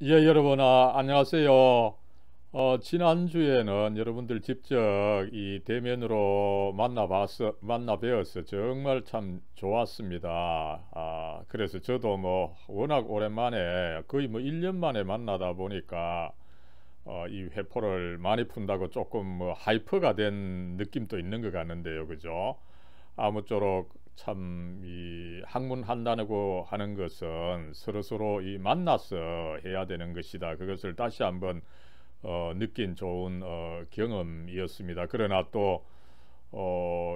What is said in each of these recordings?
예, 여러분, 안녕하세요. 지난주에는 여러분들 직접 이 대면으로 만나 뵈어서 정말 참 좋았습니다. 그래서 저도 뭐 워낙 오랜만에 거의 뭐 1년 만에 만나다 보니까 이 회포를 많이 푼다고 조금 뭐 하이퍼가 된 느낌도 있는 것 같는데요. 그죠? 아무쪼록 참 이 학문한다고 하는 것은 서로서로 이 만나서 해야 되는 것이다. 그것을 다시 한번 느낀 좋은 경험이었습니다. 그러나 또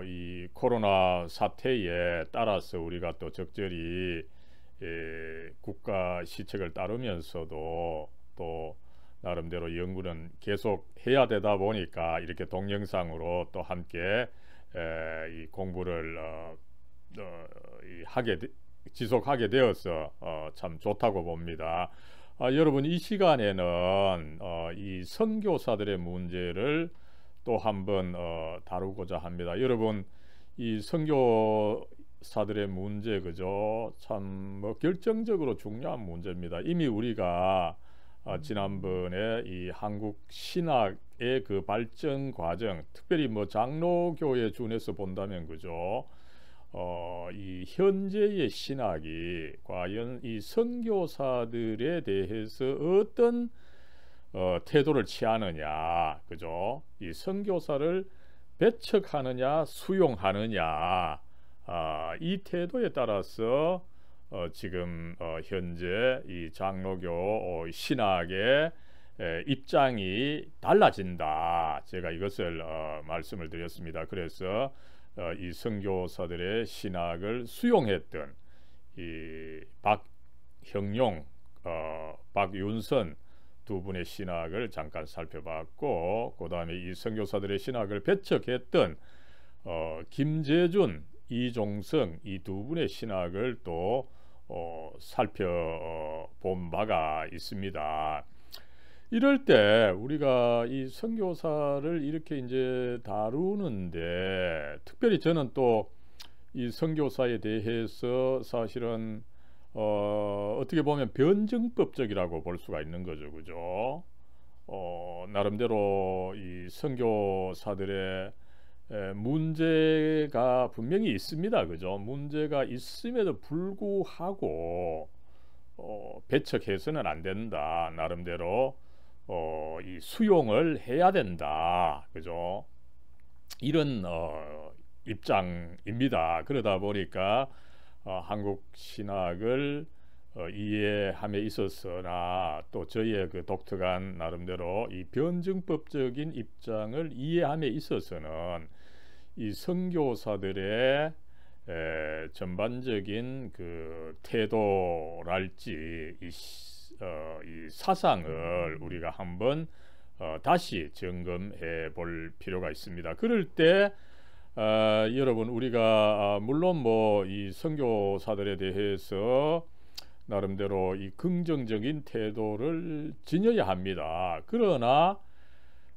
이 코로나 사태에 따라서 우리가 또 적절히 국가 시책을 따르면서도 또 나름대로 연구는 계속 해야 되다 보니까 이렇게 동영상으로 또 함께 이 공부를 하게 지속하게 되어서 참 좋다고 봅니다. 여러분 이 시간에는 이 선교사들의 문제를 또 한번 다루고자 합니다. 여러분 이 선교사들의 문제 그죠? 참 뭐 결정적으로 중요한 문제입니다. 이미 우리가 지난번에 이 한국 신학의 그 발전 과정, 특별히 뭐 장로교에 준해서 본다면 그죠? 이 현재의 신학이 과연 이 선교사들에 대해서 어떤 태도를 취하느냐, 그죠? 이 선교사를 배척하느냐, 수용하느냐, 이 태도에 따라서 지금 현재 이 장로교 신학의 입장이 달라진다. 제가 이것을 말씀을 드렸습니다. 그래서 이 선교사들의 신학을 수용했던 이 박형용, 박윤선 두 분의 신학을 잠깐 살펴봤고, 그 다음에 이 선교사들의 신학을 배척했던 김재준, 이종성 이 두 분의 신학을 또 살펴본 바가 있습니다. 이럴 때 우리가 이 선교사를 이렇게 이제 다루는데 특별히 저는 또 이 선교사에 대해서 사실은 어떻게 보면 변증법적이라고 볼 수가 있는 거죠, 그죠? 나름대로 이 선교사들의 문제가 분명히 있습니다, 그죠? 문제가 있음에도 불구하고 배척해서는 안 된다. 나름대로 이 수용을 해야 된다. 그죠? 이런 입장입니다. 그러다 보니까 한국 신학을 이해함에 있어서나 또 저희의 그 독특한 나름대로 이 변증법적인 입장을 이해함에 있어서는 이 선교사들의 전반적인 그 태도랄지 이 사상을 우리가 한번 다시 점검해 볼 필요가 있습니다. 그럴 때 여러분 우리가 물론 뭐 이 선교사들에 대해서 나름대로 이 긍정적인 태도를 지녀야 합니다. 그러나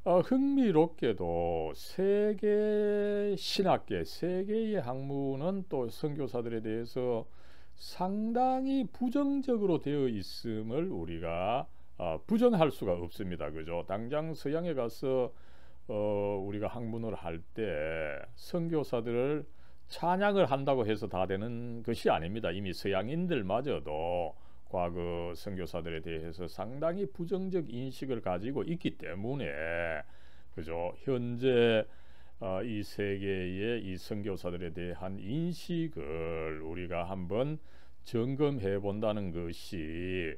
흥미롭게도 세계 신학계, 세계의 학문은 또 선교사들에 대해서 상당히 부정적으로 되어 있음을 우리가 부정할 수가 없습니다. 그죠? 당장 서양에 가서 우리가 학문을 할 때 선교사들을 찬양을 한다고 해서 다 되는 것이 아닙니다. 이미 서양인들마저도 과거 선교사들에 대해서 상당히 부정적 인식을 가지고 있기 때문에 그죠? 현재 이 세계의 이 선교사들에 대한 인식을 우리가 한번 점검해 본다는 것이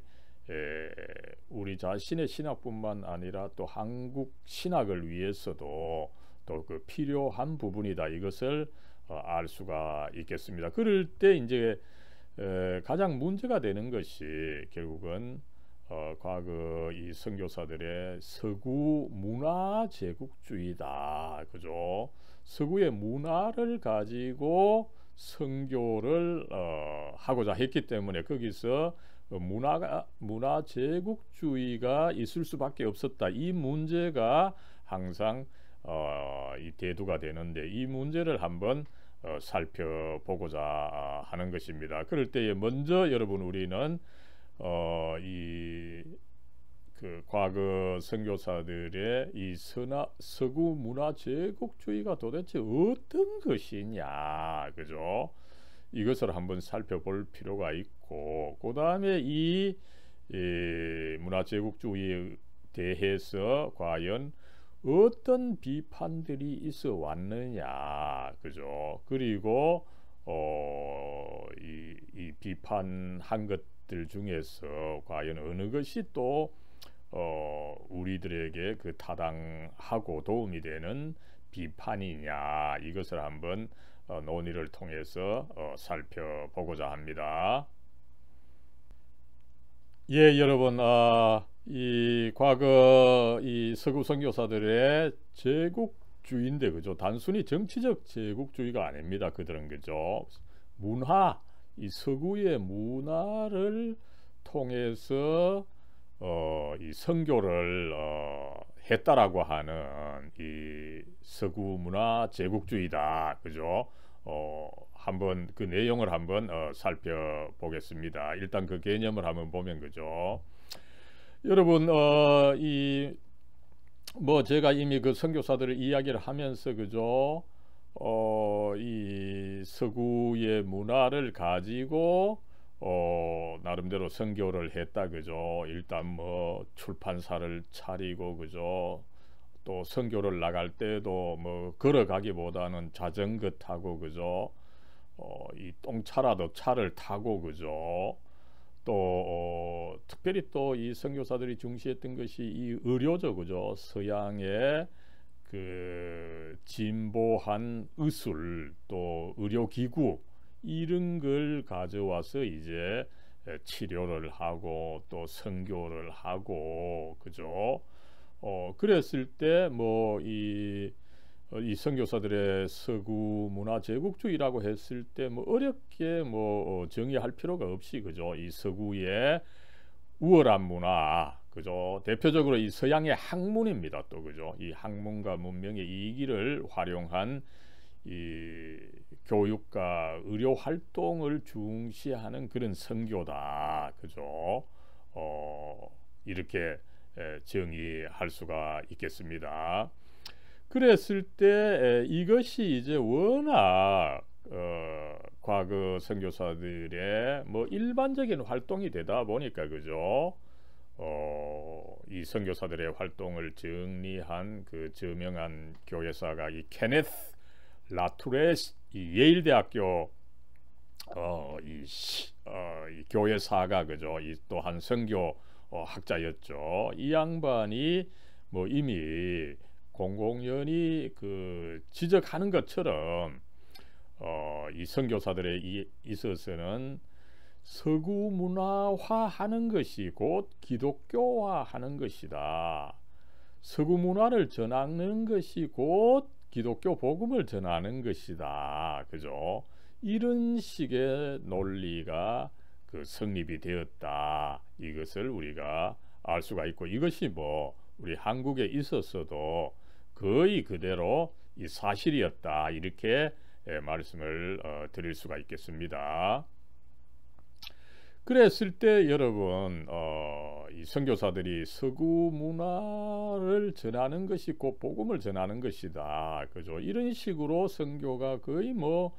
우리 자신의 신학뿐만 아니라 또 한국 신학을 위해서도 또 그 필요한 부분이다. 이것을 알 수가 있겠습니다. 그럴 때 이제 가장 문제가 되는 것이 결국은 과거 이 선교사들의 서구 문화 제국주의다. 그죠? 서구의 문화를 가지고 선교를 하고자 했기 때문에 거기서 문화 제국주의가 있을 수밖에 없었다. 이 문제가 항상 이 대두가 되는데 이 문제를 한번 살펴보고자 하는 것입니다. 그럴 때에 먼저 여러분 우리는 이 그 과거 선교사들의 이 서구 문화 제국주의가 도대체 어떤 것이냐, 그죠? 이것을 한번 살펴볼 필요가 있고, 그 다음에 이 문화 제국주의에 대해서 과연 어떤 비판들이 있어 왔느냐, 그죠? 그리고 이 비판한 것들 중에서 과연 어느 것이 또 우리들에게 그 타당하고 도움이 되는 비판이냐, 이것을 한번 논의를 통해서 살펴보고자 합니다. 예, 여러분, 이 과거 이 서구 선교사들의 제국주의인데, 그죠? 단순히 정치적 제국주의가 아닙니다. 그들은, 그죠? 문화, 이 서구의 문화를 통해서 이 선교를 했다라고 하는 이 서구 문화 제국주의다, 그죠? 한번 그 내용을 한번 살펴보겠습니다. 일단 그 개념을 한번 보면, 그죠? 여러분, 이 뭐 제가 이미 그 선교사들의 이야기를 하면서, 그죠? 이 서구의 문화를 가지고 나름대로 선교를 했다, 그죠? 일단 뭐 출판사를 차리고, 그죠? 또 선교를 나갈 때도 뭐 걸어가기보다는 자전거 타고, 그죠? 이 똥차라도 차를 타고, 그죠? 또 특별히 또 이 선교사들이 중시했던 것이 이 의료죠, 그죠? 서양의 그 진보한 의술, 또 의료기구, 이런 걸 가져와서 이제 치료를 하고 또 선교를 하고, 그죠? 그랬을 때 뭐 이 선교사들의 서구 문화 제국주의라고 했을 때 뭐 어렵게 뭐 정의할 필요가 없이, 그죠? 이 서구의 우월한 문화, 그죠? 대표적으로 이 서양의 학문입니다, 또, 그죠? 이 학문과 문명의 이기를 활용한 이 교육과 의료 활동을 중시하는 그런 선교다, 그죠? 이렇게 정의할 수가 있겠습니다. 그랬을 때 이것이 이제 워낙 과거 선교사들의 뭐 일반적인 활동이 되다 보니까, 그죠? 이 선교사들의 활동을 정리한 그 저명한 교회사가 이 케네스 라투레스, 이 예일 대학교 이 교회사가, 그죠? 이 또한 선교 학자였죠. 이 양반이 뭐 이미 공공연히 그 지적하는 것처럼 이 선교사들에 있어서는 서구 문화화하는 것이 곧 기독교화하는 것이다. 서구 문화를 전하는 것이 곧 기독교 복음을 전하는 것이다, 그죠? 이런 식의 논리가 그 성립이 되었다. 이것을 우리가 알 수가 있고, 이것이 뭐 우리 한국에 있었어도 거의 그대로 이 사실이었다, 이렇게 말씀을 드릴 수가 있겠습니다. 그랬을 때 여러분, 이 선교사들이 서구 문화를 전하는 것이 곧 복음을 전하는 것이다, 그죠? 이런 식으로 선교가 거의 뭐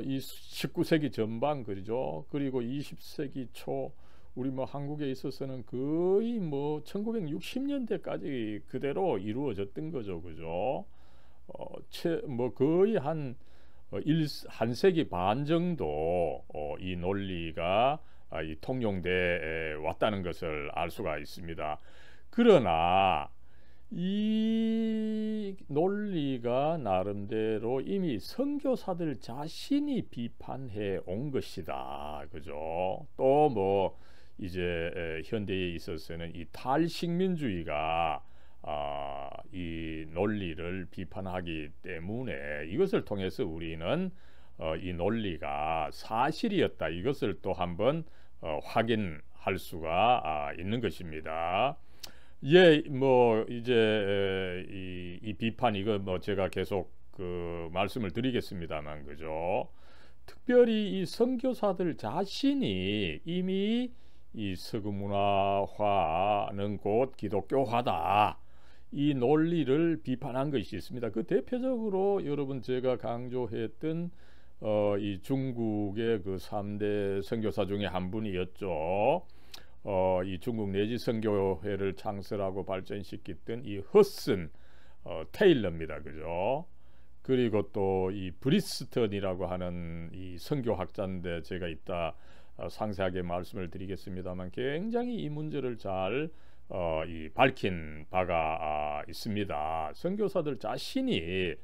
이 19세기 전반, 그죠? 그리고 20세기 초 우리 뭐 한국에 있어서는 거의 뭐 1960년대까지 그대로 이루어졌던 거죠, 그죠? 뭐 거의 한 1세기 반 정도 이 논리가 이 통용돼 왔다는 것을 알 수가 있습니다. 그러나 이 논리가 나름대로 이미 선교사들 자신이 비판해 온 것이다, 그죠? 또 뭐 이제 현대에 있어서는 이 탈식민주의가 이 논리를 비판하기 때문에 이것을 통해서 우리는 이 논리가 사실이었다, 이것을 또 한번 확인할 수가 있는 것입니다. 예, 뭐 이제 이 비판, 이거 뭐 제가 계속 그 말씀을 드리겠습니다만, 그죠? 특별히 이 선교사들 자신이 이미 이 서구 문화화는 곧 기독교화다. 이 논리를 비판한 것이 있습니다. 그 대표적으로 여러분 제가 강조했던 이 중국의 그 3대 선교사 중에 한 분이었죠. 이 중국 내지 선교회를 창설하고 발전시켰던 이 허슨 테일러입니다. 그죠? 그리고 또 이 브리스턴이라고 하는 이 선교학자인데 제가 이따 상세하게 말씀을 드리겠습니다만 굉장히 이 문제를 잘 이 밝힌 바가 있습니다. 선교사들 자신이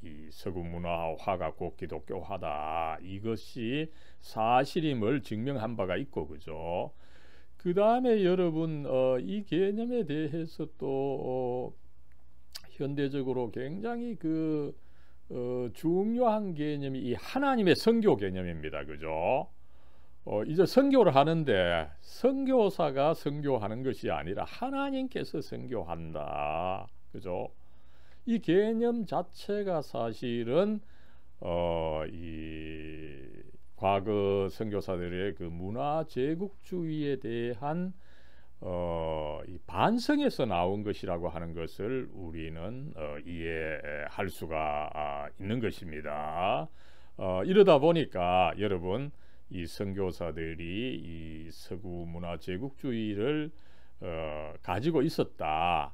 이 서구 문화화가 곧 기독교화다, 이것이 사실임을 증명한 바가 있고, 그죠? 그 다음에 여러분 이 개념에 대해서 또 현대적으로 굉장히 그 중요한 개념이 이 하나님의 선교 개념입니다. 그죠? 이제 선교를 하는데 선교사가 선교하는 것이 아니라 하나님께서 선교한다. 그죠? 이 개념 자체가 사실은 이 과거 선교사들의 그 문화 제국주의에 대한 이 반성에서 나온 것이라고 하는 것을 우리는 이해할 수가 있는 것입니다. 이러다 보니까 여러분 이 선교사들이 이 서구 문화 제국주의를 가지고 있었다.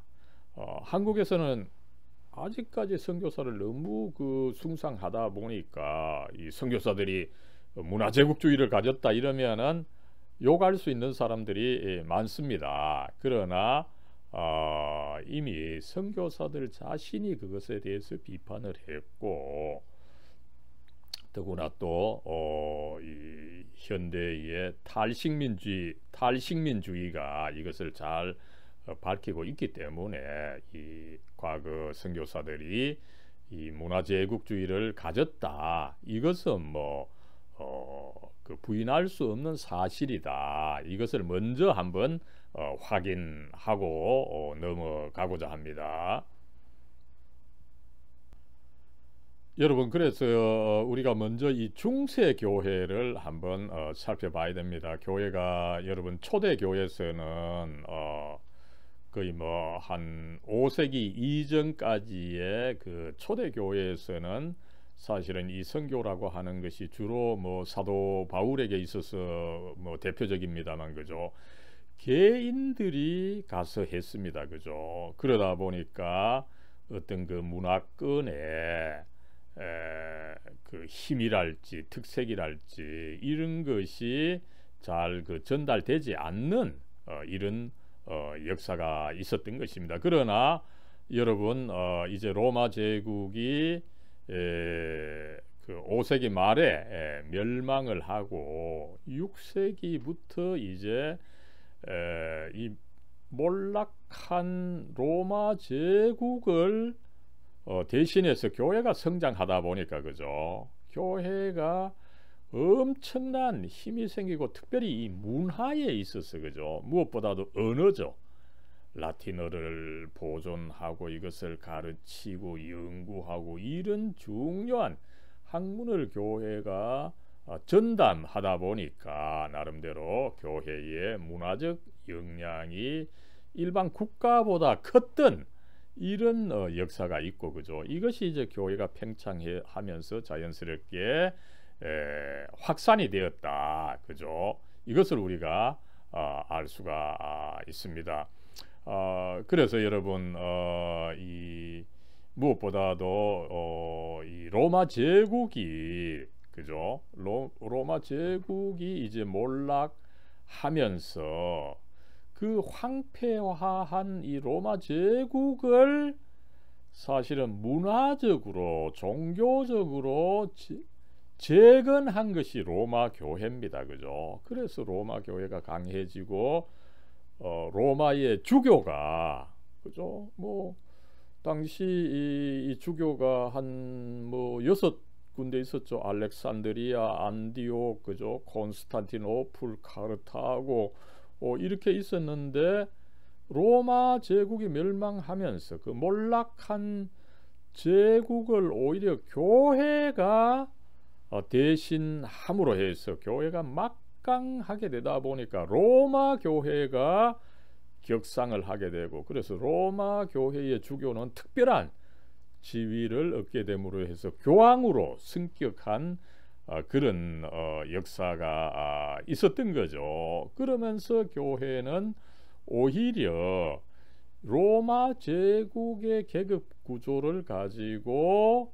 한국에서는 아직까지 선교사를 너무 그 숭상하다 보니까 이 선교사들이 문화 제국주의를 가졌다 이러면은 욕할 수 있는 사람들이 많습니다. 그러나 이미 선교사들 자신이 그것에 대해서 비판을 했고, 더구나 또 이 현대의 탈식민주의가 이것을 잘 밝히고 있기 때문에 이 과거 선교사들이 이 문화제국주의를 가졌다, 이것은 뭐 그 부인할 수 없는 사실이다. 이것을 먼저 한번 확인하고 넘어가고자 합니다. 여러분, 그래서 우리가 먼저 이 중세 교회를 한번 살펴봐야 됩니다. 교회가 여러분 초대 교회에서는 거의 뭐 한 5세기 이전까지의 그 초대 교회에서는 사실은 이 선교라고 하는 것이 주로 뭐 사도 바울에게 있어서 뭐 대표적입니다만, 그죠? 개인들이 가서 했습니다. 그죠? 그러다 보니까 어떤 그 문화권의 그 힘이랄지 특색이랄지 이런 것이 잘 그 전달되지 않는 이런 역사가 있었던 것입니다. 그러나 여러분 이제 로마 제국이 그 5세기 말에 멸망을 하고 6세기부터 이제 이 몰락한 로마 제국을 대신해서 교회가 성장하다 보니까, 그죠? 교회가 엄청난 힘이 생기고, 특별히 이 문화에 있어서, 그죠? 무엇보다도 언어죠. 라틴어를 보존하고 이것을 가르치고 연구하고 이런 중요한 학문을 교회가 전담하다 보니까 나름대로 교회의 문화적 역량이 일반 국가보다 컸던 이런 역사가 있고, 그죠? 이것이 이제 교회가 팽창하면서 자연스럽게 확산이 되었다, 그죠? 이것을 우리가 알 수가 있습니다. 그래서 여러분 이 무엇보다도 이 로마 제국이, 그죠? 로마 제국이 이제 몰락하면서 그 황폐화한 이 로마 제국을 사실은 문화적으로 종교적으로 재건한 것이 로마 교회입니다. 그죠? 그래서 로마 교회가 강해지고 로마의 주교가, 그죠? 뭐 당시 이 주교가 한 뭐 6군데 있었죠. 알렉산드리아, 안디옥, 그죠? 콘스탄티노플, 카르타고 이렇게 있었는데 로마 제국이 멸망하면서 그 몰락한 제국을 오히려 교회가 대신함으로 해서 교회가 막 확강하게 되다 보니까 로마 교회가 격상을 하게 되고, 그래서 로마 교회의 주교는 특별한 지위를 얻게 됨으로 해서 교황으로 승격한 그런 역사가 있었던 거죠. 그러면서 교회는 오히려 로마 제국의 계급 구조를 가지고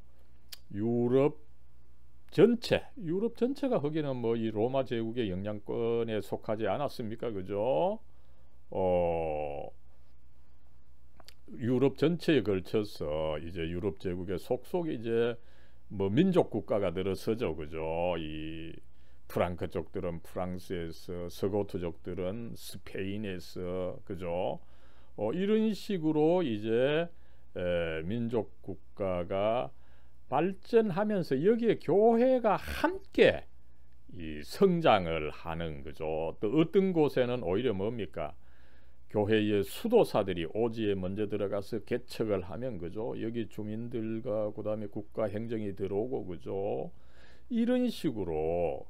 유럽 전체가 거기는 뭐 이 로마 제국의 영향권에 속하지 않았습니까? 그죠? 유럽 전체에 걸쳐서 이제 유럽 제국의 속속 이제 뭐 민족 국가가 들어서죠. 그죠? 이 프랑크족들은 프랑스에서, 서고트족들은 스페인에서, 그죠? 이런 식으로 이제 민족 국가가 발전하면서 여기에 교회가 함께 이 성장을 하는, 그죠? 또 어떤 곳에는 오히려 뭡니까? 교회의 수도사들이 오지에 먼저 들어가서 개척을 하면, 그죠? 여기 주민들과 그다음에 국가 행정이 들어오고, 그죠? 이런 식으로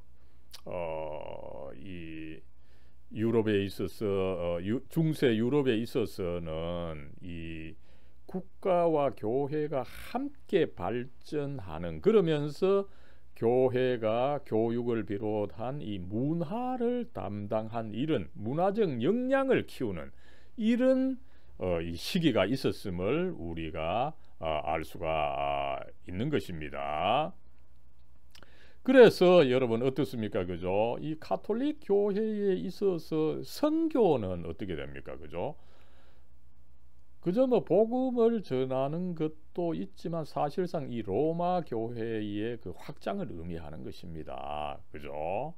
이 유럽에 있어서 중세 유럽에 있어서는 이 국가와 교회가 함께 발전하는, 그러면서 교회가 교육을 비롯한 이 문화를 담당한 이런 문화적 역량을 키우는 이런 이 시기가 있었음을 우리가 알 수가 있는 것입니다. 그래서 여러분 어떻습니까? 그죠? 이 가톨릭 교회에 있어서 선교는 어떻게 됩니까? 그죠? 그저 뭐 복음을 전하는 것도 있지만 사실상 이 로마 교회의 그 확장을 의미하는 것입니다. 그죠?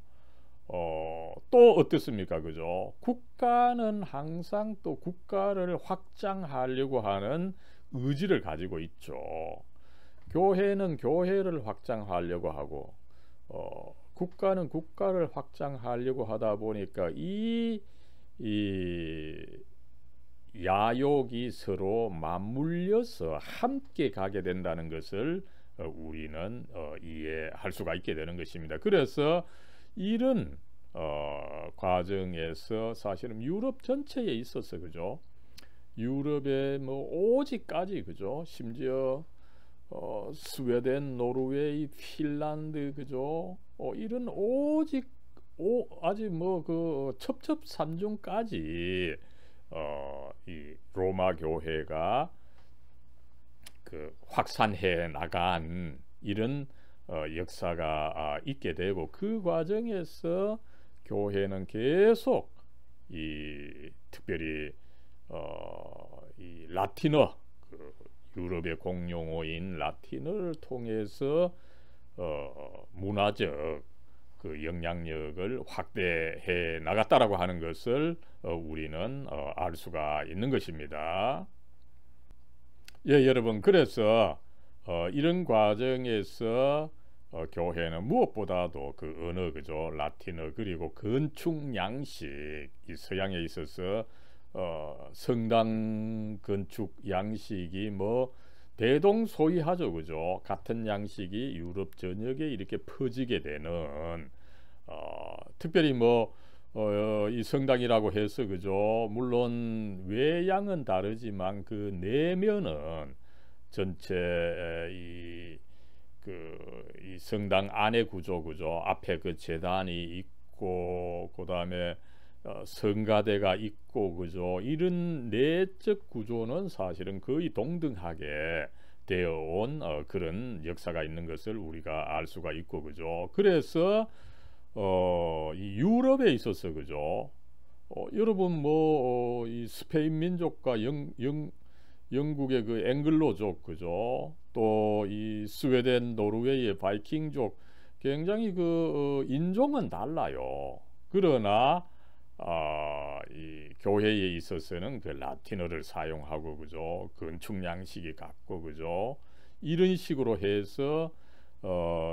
또 어떻습니까? 그죠? 국가는 항상 또 국가를 확장하려고 하는 의지를 가지고 있죠. 교회는 교회를 확장하려고 하고, 국가는 국가를 확장하려고 하다 보니까 이 야욕이 서로 맞물려서 함께 가게 된다는 것을 우리는 이해할 수가 있게 되는 것입니다. 그래서 이런 과정에서 사실은 유럽 전체에 있어서, 그죠? 유럽의 뭐 오지까지, 그죠? 심지어 스웨덴, 노르웨이, 핀란드, 그죠? 이런 오직 아직 뭐 그 첩첩산중까지 이 로마 교회가 그 확산해 나간 이런 역사가 있게 되고, 그 과정에서 교회는 계속 이 특별히 이 라틴어, 그 유럽의 공용어인 라틴어를 통해서 문화적 그 영향력을 확대해 나갔다라고 하는 것을 우리는 알 수가 있는 것입니다. 예, 여러분, 그래서 이런 과정에서 교회는 무엇보다도 그 언어, 그죠? 라틴어, 그리고 건축 양식, 이 서양에 있어서 성당 건축 양식이 뭐 대동소이하죠, 그죠? 같은 양식이 유럽 전역에 이렇게 퍼지게 되는, 특별히 뭐 이 성당이라고 해서, 그죠? 물론 외양은 다르지만 그 내면은 전체 이 성당 안의 구조, 그죠? 앞에 그 제단이 있고, 그 다음에 성가대가 있고, 그죠? 이런 내적 구조는 사실은 거의 동등하게 되어 온 그런 역사가 있는 것을 우리가 알 수가 있고, 그죠? 그래서 이 유럽에 있어서, 그죠? 여러분 뭐 이 스페인 민족과 영국의 그 앵글로족, 그죠? 또 이 스웨덴, 노르웨이의 바이킹족, 굉장히 그 인종은 달라요. 그러나 이 교회에 있어서는 그 라틴어를 사용하고, 그죠? 건축 양식이 같고, 그죠? 이런 식으로 해서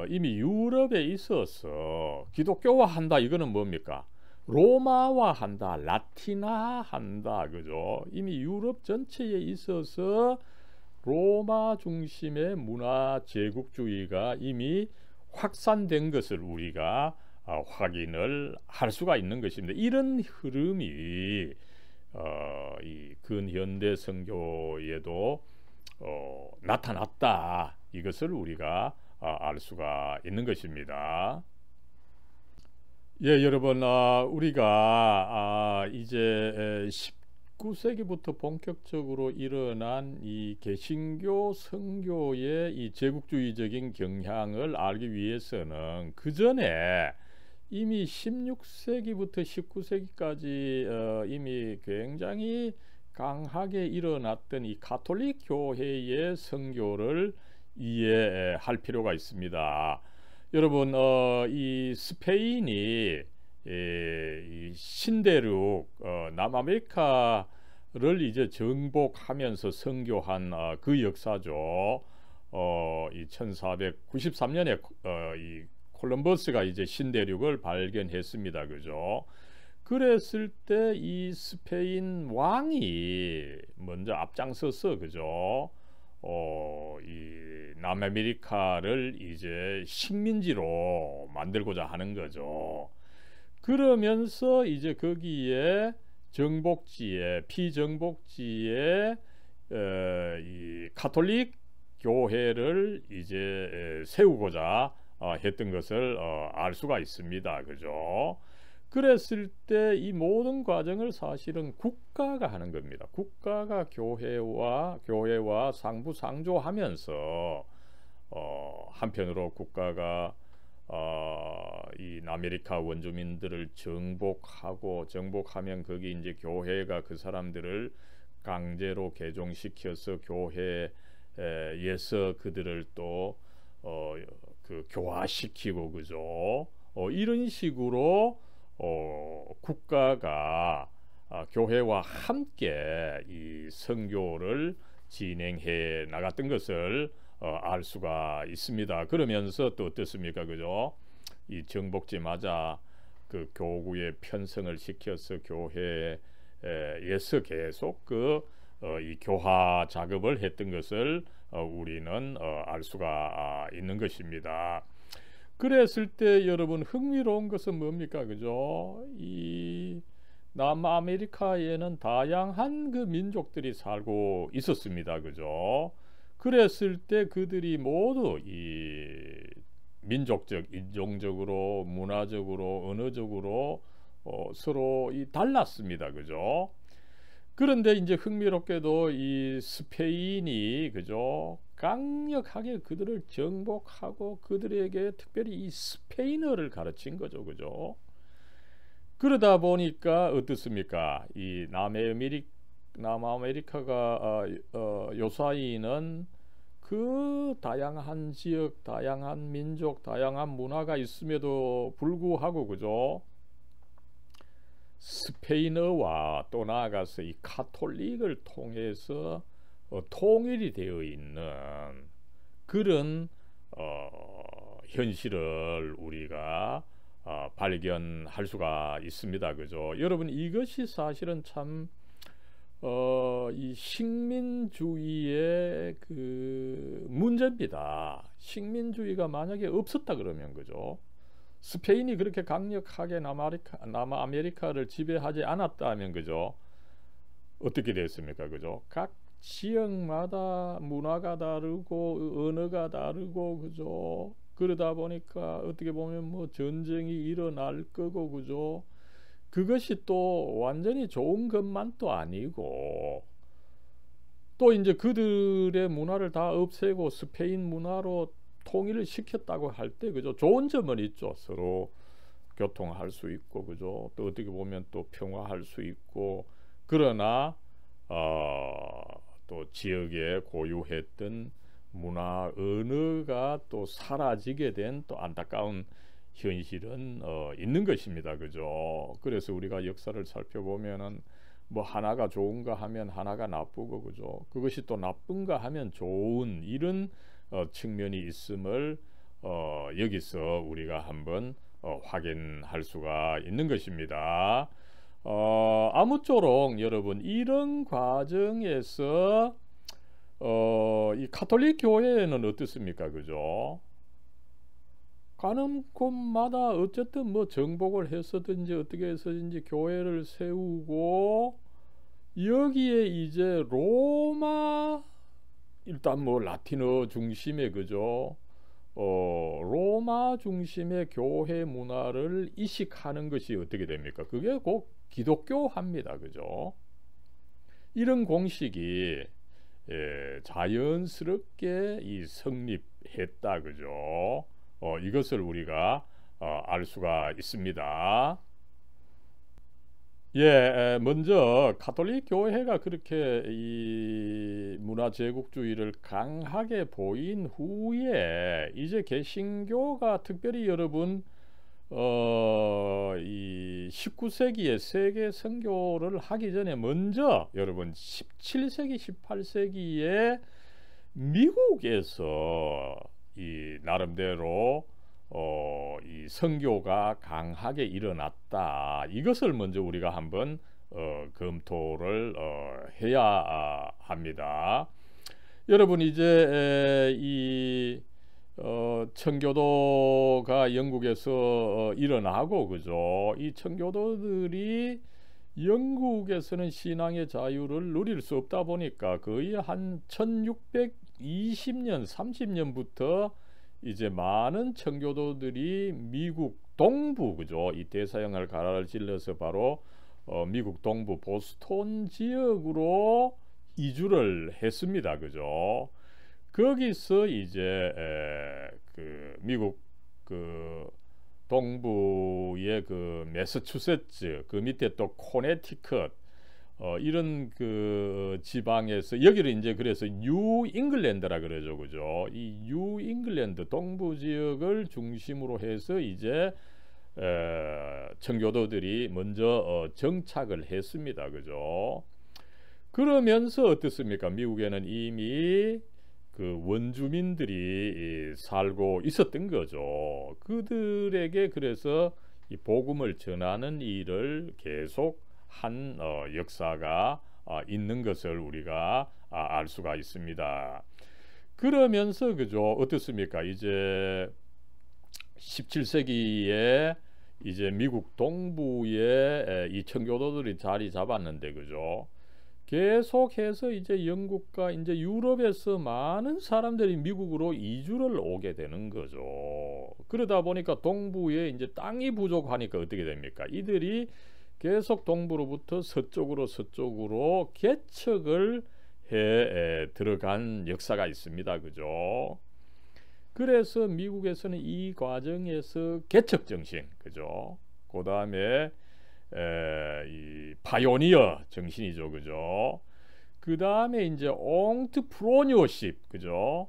이미 유럽에 있어서 기독교화 한다, 이거는 뭡니까? 로마화 한다, 라틴화 한다, 그죠? 이미 유럽 전체에 있어서 로마 중심의 문화 제국주의가 이미 확산된 것을 우리가 확인을 할 수가 있는 것입니다. 이런 흐름이 이 근현대 선교에도 나타났다. 이것을 우리가 알 수가 있는 것입니다. 예, 여러분, 우리가 이제 19세기부터 본격적으로 일어난 이 개신교 선교의 이 제국주의적인 경향을 알기 위해서는 그 전에 이미 16세기부터 19세기까지 이미 굉장히 강하게 일어났던 이 가톨릭 교회의 선교를 이해할 필요가 있습니다. 여러분, 이 스페인이 이 신대륙 남아메리카를 이제 정복하면서 선교한 그 역사죠. 이 1493년에 이 콜럼버스가 이제 신대륙을 발견했습니다. 그죠? 그랬을 때 이 스페인 왕이 먼저 앞장서서, 그죠? 이 남아메리카를 이제 식민지로 만들고자 하는 거죠. 그러면서 이제 거기에 정복지에, 피정복지에 이 가톨릭 교회를 이제 세우고자 했던 것을 알 수가 있습니다. 그죠? 그랬을 때 이 모든 과정을 사실은 국가가 하는 겁니다. 국가가 교회와 상부상조하면서 한편으로 국가가 이 남아메리카 원주민들을 정복하면 거기 이제 교회가 그 사람들을 강제로 개종시켜서 교회에서 그들을 또 그 교화시키고, 그죠? 이런 식으로 국가가 교회와 함께 이 선교를 진행해 나갔던 것을 알 수가 있습니다. 그러면서 또 어떻습니까, 그죠? 이 정복지마다 그 교구에 편성을 시켜서 교회에서 계속 이 교화 작업을 했던 것을 우리는 알 수가 있는 것입니다. 그랬을 때 여러분, 흥미로운 것은 뭡니까, 그죠? 이 남아메리카에는 다양한 그 민족들이 살고 있었습니다. 그죠? 그랬을 때 그들이 모두 이 민족적, 인종적으로, 문화적으로, 언어적으로 서로 달랐습니다. 그죠? 그런데 이제 흥미롭게도 이 스페인이, 그죠, 강력하게 그들을 정복하고 그들에게 특별히 이 스페인어를 가르친 거죠. 그죠? 그러다 보니까 어떻습니까? 이 남아메리카가 요사이는 그 다양한 지역, 다양한 민족, 다양한 문화가 있음에도 불구하고, 그죠, 스페인어와 또 나아가서 이 가톨릭을 통해서 통일이 되어 있는 그런 현실을 우리가 발견할 수가 있습니다. 그죠? 여러분, 이것이 사실은 참 이 식민주의의 그 문제입니다. 식민주의가 만약에 없었다 그러면, 그죠, 스페인이 그렇게 강력하게 남아메리카를 지배하지 않았다면, 그죠, 어떻게 됐습니까? 그죠? 각 지역마다 문화가 다르고 언어가 다르고, 그죠? 그러다 보니까 어떻게 보면 뭐 전쟁이 일어날 거고, 그죠? 그것이 또 완전히 좋은 것만 또 아니고, 또 이제 그들의 문화를 다 없애고 스페인 문화로 통일을 시켰다고 할 때, 그죠, 좋은 점은 있죠. 서로 교통할 수 있고, 그죠, 또 어떻게 보면 또 평화할 수 있고. 그러나 또 지역에 고유했던 문화, 언어가 또 사라지게 된 또 안타까운 현실은 있는 것입니다. 그죠? 그래서 우리가 역사를 살펴보면은 뭐 하나가 좋은가 하면 하나가 나쁘고, 그죠, 그것이 또 나쁜가 하면 좋은, 이런 측면이 있음을 여기서 우리가 한번 확인할 수가 있는 것입니다. 아무쪼록 여러분, 이런 과정에서 이 가톨릭 교회는 어떻습니까? 그죠? 가는 곳마다 어쨌든 뭐 정복을 했었든지 어떻게 해서든지 교회를 세우고, 여기에 이제 로마, 일단 뭐 라틴어 중심의 그죠, 로마 중심의 교회 문화를 이식하는 것이 어떻게 됩니까? 그게 곧 기독교합니다. 그죠? 이런 공식이 자연스럽게 이 성립했다. 그죠? 이것을 우리가 알 수가 있습니다. 먼저 가톨릭 교회가 그렇게 이 문화 제국주의를 강하게 보인 후에 이제 개신교가 특별히 여러분 이 19세기에 세계 선교를 하기 전에 먼저 여러분 17세기 18세기에 미국에서 이 나름대로 이 선교가 강하게 일어났다. 이것을 먼저 우리가 한번 검토를 해야 합니다. 여러분 이제 이 청교도가 영국에서 일어나고 그죠? 이 청교도들이 영국에서는 신앙의 자유를 누릴 수 없다 보니까 거의 한 1620년 30년부터 이제 많은 청교도들이 미국 동부 그죠? 이 대서양을 가라를 질러서 바로 미국 동부 보스턴 지역으로 이주를 했습니다. 그죠? 거기서 이제 그 미국 그 동부의 그 매사추세츠 그 밑에 또 코네티컷 이런 그 지방에서 여기를 이제 그래서 뉴 잉글랜드라 그러죠. 그죠? 이 뉴 잉글랜드 동부 지역을 중심으로 해서 이제 청교도들이 먼저 정착을 했습니다. 그죠? 그러면서 어떻습니까? 미국에는 이미 그 원주민들이 살고 있었던 거죠. 그들에게 그래서 이 복음을 전하는 일을 계속 한 역사가 있는 것을 우리가 알 수가 있습니다. 그러면서 그죠? 어떻습니까? 이제 17세기에 이제 미국 동부에 이 청교도들이 자리 잡았는데 그죠? 계속해서 이제 영국과 이제 유럽에서 많은 사람들이 미국으로 이주를 오게 되는 거죠. 그러다 보니까 동부에 이제 땅이 부족하니까 어떻게 됩니까? 이들이 계속 동부로부터 서쪽으로 개척을 해 들어간 역사가 있습니다. 그죠? 그래서 미국에서는 이 과정에서 개척 정신, 그죠? 그 다음에 이 파이오니어 정신이죠, 그죠? 그 다음에 이제 옹트프로니어십, 그죠?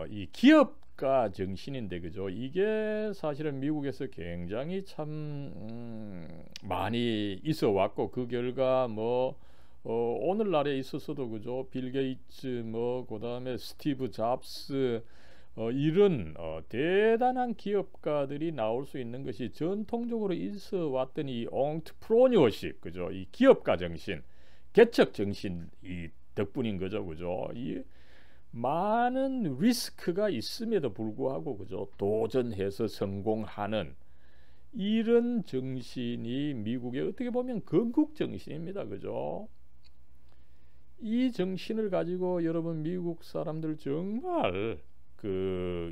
이 기업가 정신인데, 그죠? 이게 사실은 미국에서 굉장히 참 많이 있어 왔고, 그 결과 뭐 오늘날에 있어서도 그죠? 빌 게이츠 뭐 그다음에 스티브 잡스 이런 대단한 기업가들이 나올 수 있는 것이 전통적으로 있어 왔던 이 옹트프로니어십 그죠? 이 기업가 정신, 개척 정신 이 덕분인 거죠, 그죠? 이 많은 리스크가 있음에도 불구하고 그죠? 도전해서 성공하는 이런 정신이 미국의 어떻게 보면 건국 정신입니다, 그죠? 이 정신을 가지고 여러분 미국 사람들 정말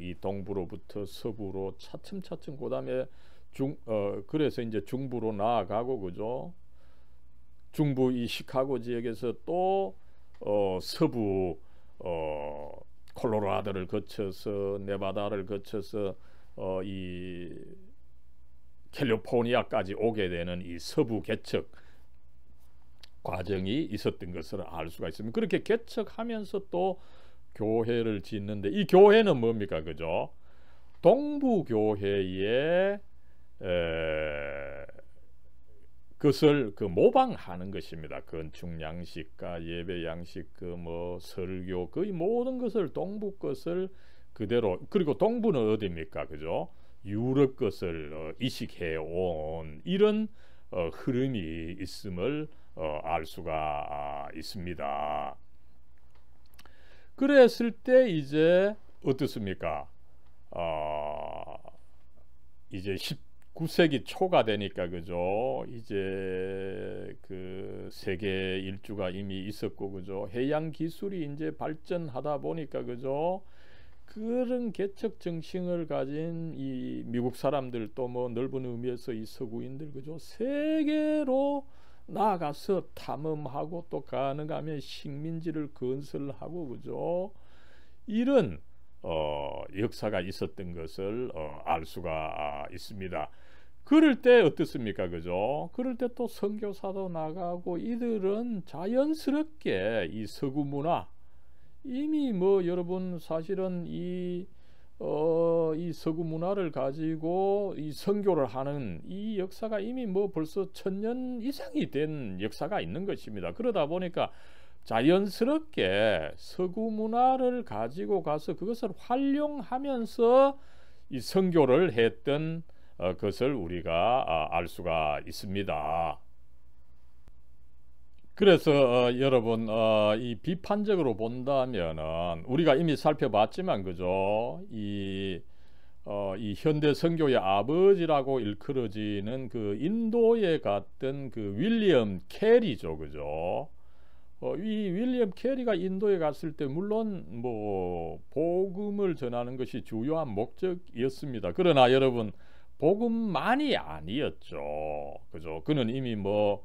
이 동부로부터 서부로 차츰차츰 그다음에 그래서 이제 중부로 나아가고 그죠? 중부 이 시카고 지역에서 또 서부 콜로라도를 거쳐서 네바다를 거쳐서 이 캘리포니아까지 오게 되는 이 서부 개척 과정이 있었던 것을 알 수가 있습니다. 그렇게 개척하면서 또 교회를 짓는데 이 교회는 뭡니까? 그죠? 동부 교회의 그것을 그 모방하는 것입니다. 건축 양식과 예배 양식 그 뭐 설교 거의 모든 것을 동부 것을 그대로 그리고 동부는 어디입니까? 그죠? 유럽 것을 이식해 온 이런 흐름이 있음을 알 수가 있습니다. 그랬을 때 이제 어떻습니까? 이제 19세기 초가 되니까 그죠. 이제 그 세계 일주가 이미 있었고 그죠. 해양 기술이 이제 발전하다 보니까 그죠. 그런 개척 정신을 가진 이 미국 사람들 또 뭐 넓은 의미에서 이 서구인들 그죠. 세계로 나아가서 탐험하고 또 가능하면 식민지를 건설하고 그죠. 이런 역사가 있었던 것을 알 수가 있습니다. 그럴 때 어떻습니까? 그죠? 그럴 때 또 선교사도 나가고 이들은 자연스럽게 이 서구 문화 이미 뭐 여러분 사실은 이 서구 문화를 가지고 이 선교를 하는 이 역사가 이미 뭐 벌써 1000년 이상이 된 역사가 있는 것입니다. 그러다 보니까 자연스럽게 서구 문화를 가지고 가서 그것을 활용하면서 이 선교를 했던 것을 우리가 알 수가 있습니다. 그래서 여러분 이 비판적으로 본다면은 우리가 이미 살펴봤지만 그죠. 이 현대 선교의 아버지라고 일컬어지는 그 인도에 갔던 그 윌리엄 캐리죠, 그죠? 이 윌리엄 캐리가 인도에 갔을 때 물론 뭐 복음을 전하는 것이 주요한 목적이었습니다. 그러나 여러분 복음만이 아니었죠, 그죠? 그는 이미 뭐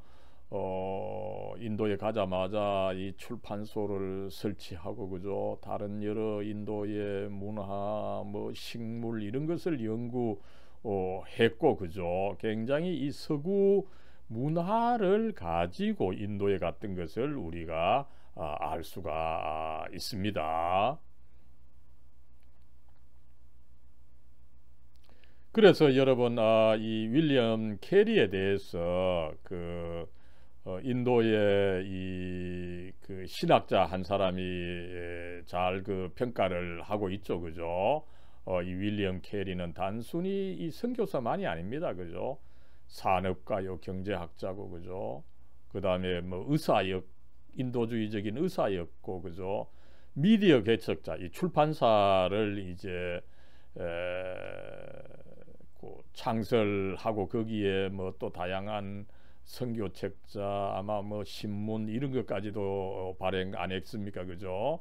인도에 가자마자 이 출판소를 설치하고 그죠. 다른 여러 인도의 문화, 뭐 식물 이런 것을 연구했고 그죠. 굉장히 이 서구 문화를 가지고 인도에 갔던 것을 우리가 알 수가 있습니다. 그래서 여러분 이 윌리엄 캐리에 대해서 그 인도의 이 그 신학자 한 사람이 잘 그 평가를 하고 있죠, 그죠? 이 윌리엄 캐리는 단순히 이 선교사만이 아닙니다, 그죠? 산업가요, 경제학자고, 그죠? 그 다음에 뭐 인도주의적인 의사였고, 그죠? 미디어 개척자, 이 출판사를 이제 창설하고 거기에 뭐 또 다양한 선교책자 아마 뭐 신문 이런 것까지도 발행 안 했습니까, 그죠?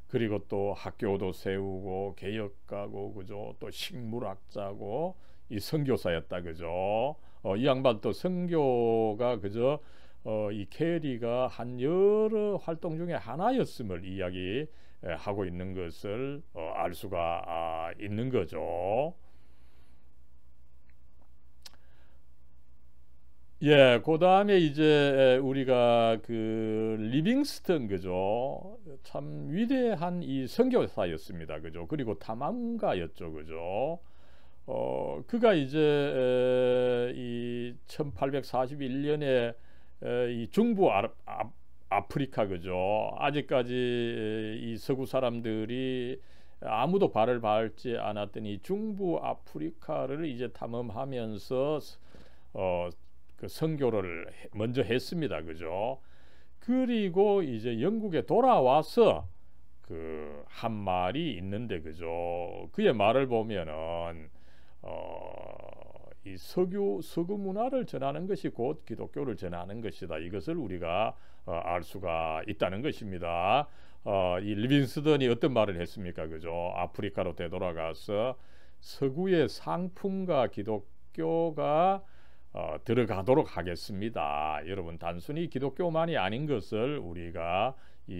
그리고 또 학교도 세우고 개혁가고 그죠? 또 식물학자고 이 선교사였다, 그죠? 이 양반 또 선교가 그죠? 이 캐리가 한 여러 활동 중에 하나였음을 이야기하고 있는 것을 알 수가 있는 거죠. 예, 그 다음에 이제 우리가 그 리빙스턴 그죠? 참 위대한 이 선교사였습니다, 그죠? 그리고 탐험가였죠, 그죠? 그가 이제 이 1841년에 이 중부 아프리카 그죠? 아직까지 이 서구 사람들이 아무도 발을 밟지 않았던 이 중부 아프리카를 이제 탐험하면서 그 선교를 먼저 했습니다, 그죠? 그리고 이제 영국에 돌아와서 그 한 말이 있는데 그죠? 그의 말을 보면은 이 서구 문화를 전하는 것이 곧 기독교를 전하는 것이다. 이것을 우리가 알 수가 있다는 것입니다. 이 리빙스턴이 어떤 말을 했습니까, 그죠? 아프리카로 되돌아가서 서구의 상품과 기독교가 들어가도록 하겠습니다. 여러분 단순히 기독교만이 아닌 것을 우리가 이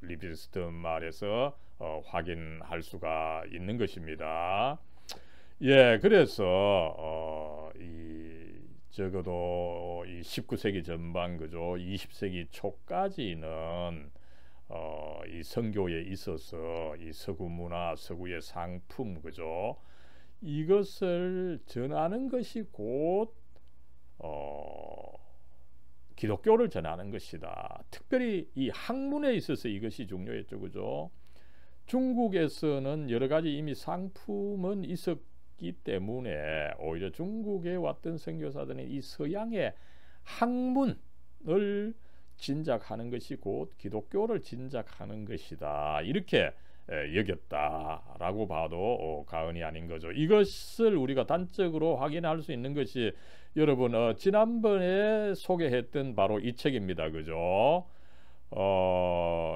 리빙스턴 말에서 확인할 수가 있는 것입니다. 예, 그래서 적어도 이 19세기 전반 그죠, 20세기 초까지는 이 선교에 있어서 이 서구 문화, 서구의 상품 그죠, 이것을 전하는 것이 곧 기독교를 전하는 것이다. 특별히 이 학문에 있어서 이것이 중요했죠, 그죠? 중국에서는 여러 가지 이미 상품은 있었기 때문에 오히려 중국에 왔던 선교사들은 이 서양의 학문을 진작하는 것이 곧 기독교를 진작하는 것이다. 이렇게 여겼다라고 봐도 과언이 아닌 거죠. 이것을 우리가 단적으로 확인할 수 있는 것이 여러분 지난번에 소개했던 바로 이 책입니다. 그죠?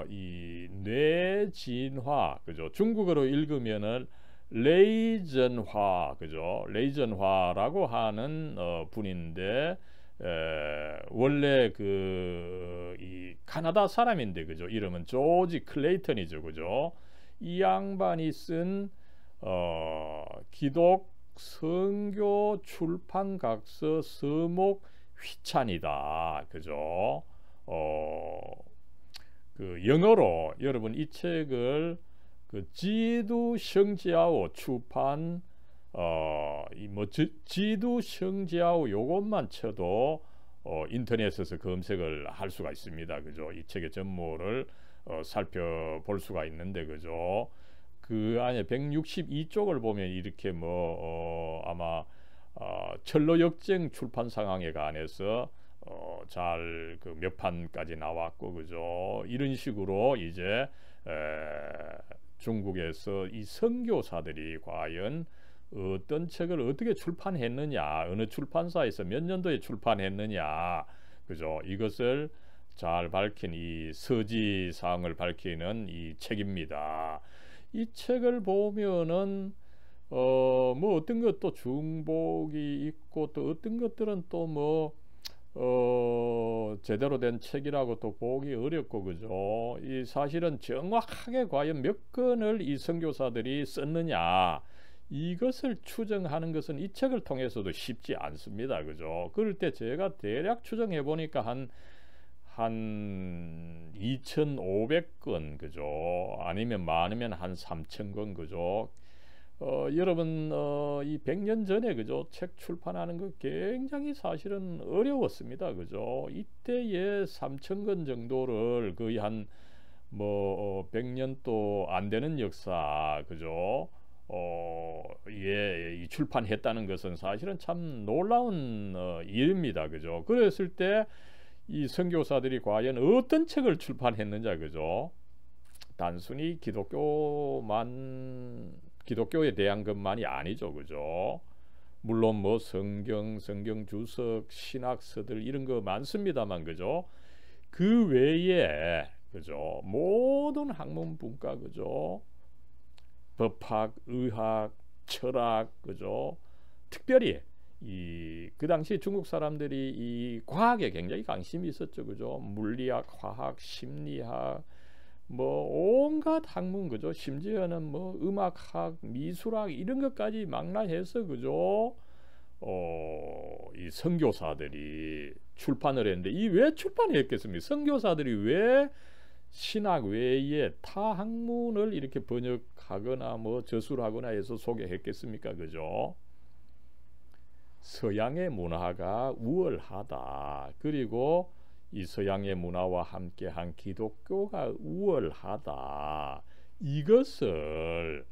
이 뇌진화, 그죠? 중국어로 읽으면은 레이전화, 그죠? 레이전화라고 하는 분인데 원래 이 카나다 사람인데, 그죠? 이름은 조지 클레이턴이죠, 그죠? 이 양반이 쓴 기독 선교 출판각서 서목 휘찬이다, 그죠? 그 영어로 여러분 이 책을 그 지두 성지아오 출판 지두 성지아오 요것만 쳐도 인터넷에서 검색을 할 수가 있습니다. 그죠? 이 책의 전모를 살펴볼 수가 있는데, 그죠? 그 안에 162쪽을 보면 이렇게 아마 철로역정 출판 상황에 관해서 잘 그 몇 판까지 나왔고, 그죠? 이런 식으로 이제 중국에서 이 선교사들이 과연 어떤 책을 어떻게 출판했느냐, 어느 출판사에서 몇 년도에 출판했느냐, 그죠? 이것을 잘 밝힌 이 서지 사항을 밝히는 이 책입니다. 이 책을 보면은 어떤 것도 중복이 있고, 또 어떤 것들은 또 제대로 된 책이라고 또 보기 어렵고, 그죠? 이 사실은 정확하게 과연 몇 권을 이 선교사들이 썼느냐, 이것을 추정하는 것은 이 책을 통해서도 쉽지 않습니다. 그죠? 그럴 때 제가 대략 추정해 보니까 한 2,500권, 그죠? 아니면 많으면 한 3,000권, 그죠? 여러분 이 100년 전에, 그죠? 책 출판하는 거 굉장히 사실은 어려웠습니다. 그죠? 이때에 3,000권 정도를 거의 한 100년도 안 되는 역사, 그죠? 이 출판했다는 것은 사실은 참 놀라운 일입니다. 그죠? 그랬을 때 이 선교사들이 과연 어떤 책을 출판했는지, 그죠? 단순히 기독교에 대한 것만이 아니죠. 그죠? 물론 성경 주석, 신학서들 이런 거 많습니다만, 그죠? 그 외에, 그죠? 모든 학문 분과, 그죠? 법학, 의학, 철학, 그죠? 특별히 그 당시 중국 사람들이 이 과학에 굉장히 관심이 있었죠. 그죠? 물리학, 화학, 심리학, 온갖 학문, 그죠? 심지어는 음악학, 미술학 이런 것까지 망라해서, 그죠? 이 선교사들이 출판을 했는데, 이 왜 출판했겠습니까? 선교사들이 왜 신학 외에 타 학문을 이렇게 번역하거나 저술하거나 해서 소개했겠습니까? 그죠? 서양의 문화가 우월하다. 그리고 이 서양의 문화와 함께한 기독교가 우월하다. 이것을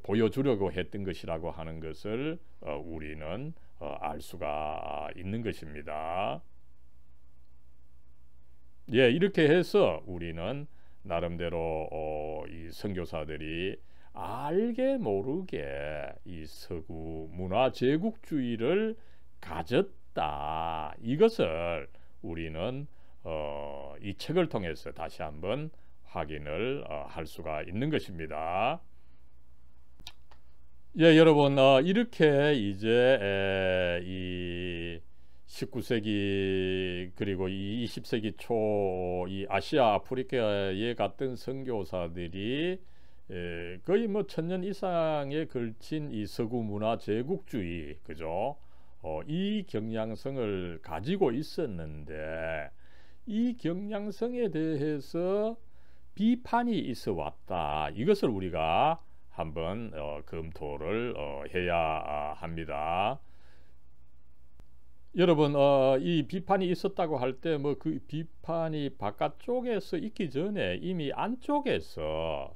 보여주려고 했던 것이라고 하는 것을 우리는 알 수가 있는 것입니다. 예, 이렇게 해서 우리는 나름대로 이 선교사들이 알게 모르게 이 서구 문화 제국주의를 가졌다. 이것을 우리는 이 책을 통해서 다시 한번 확인을 할 수가 있는 것입니다. 예, 여러분 이렇게 이제 이 19세기 그리고 이 20세기 초 이 아시아 아프리카에 갔던 선교사들이 거의 1000년 이상에 걸친 이 서구 문화 제국주의, 그죠? 이 경향성을 가지고 있었는데, 이 경향성에 대해서 비판이 있어 왔다. 이것을 우리가 한번 검토를 해야 합니다. 여러분 이 비판이 있었다고 할 때 그 비판이 바깥쪽에서 있기 전에 이미 안쪽에서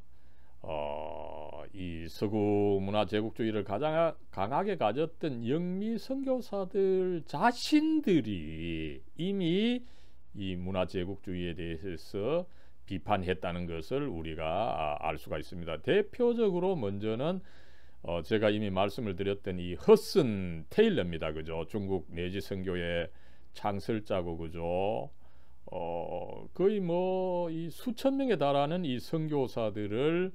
이 서구 문화 제국주의를 가장 강하게 가졌던 영미 선교사들 자신들이 이미 이 문화 제국주의에 대해서 비판했다는 것을 우리가 알 수가 있습니다. 대표적으로 먼저는 제가 이미 말씀을 드렸던 이 허슨 테일러입니다. 그죠? 중국 내지 선교의 창설자고, 그죠? 거의 뭐 이 수천 명에 달하는 이 선교사들을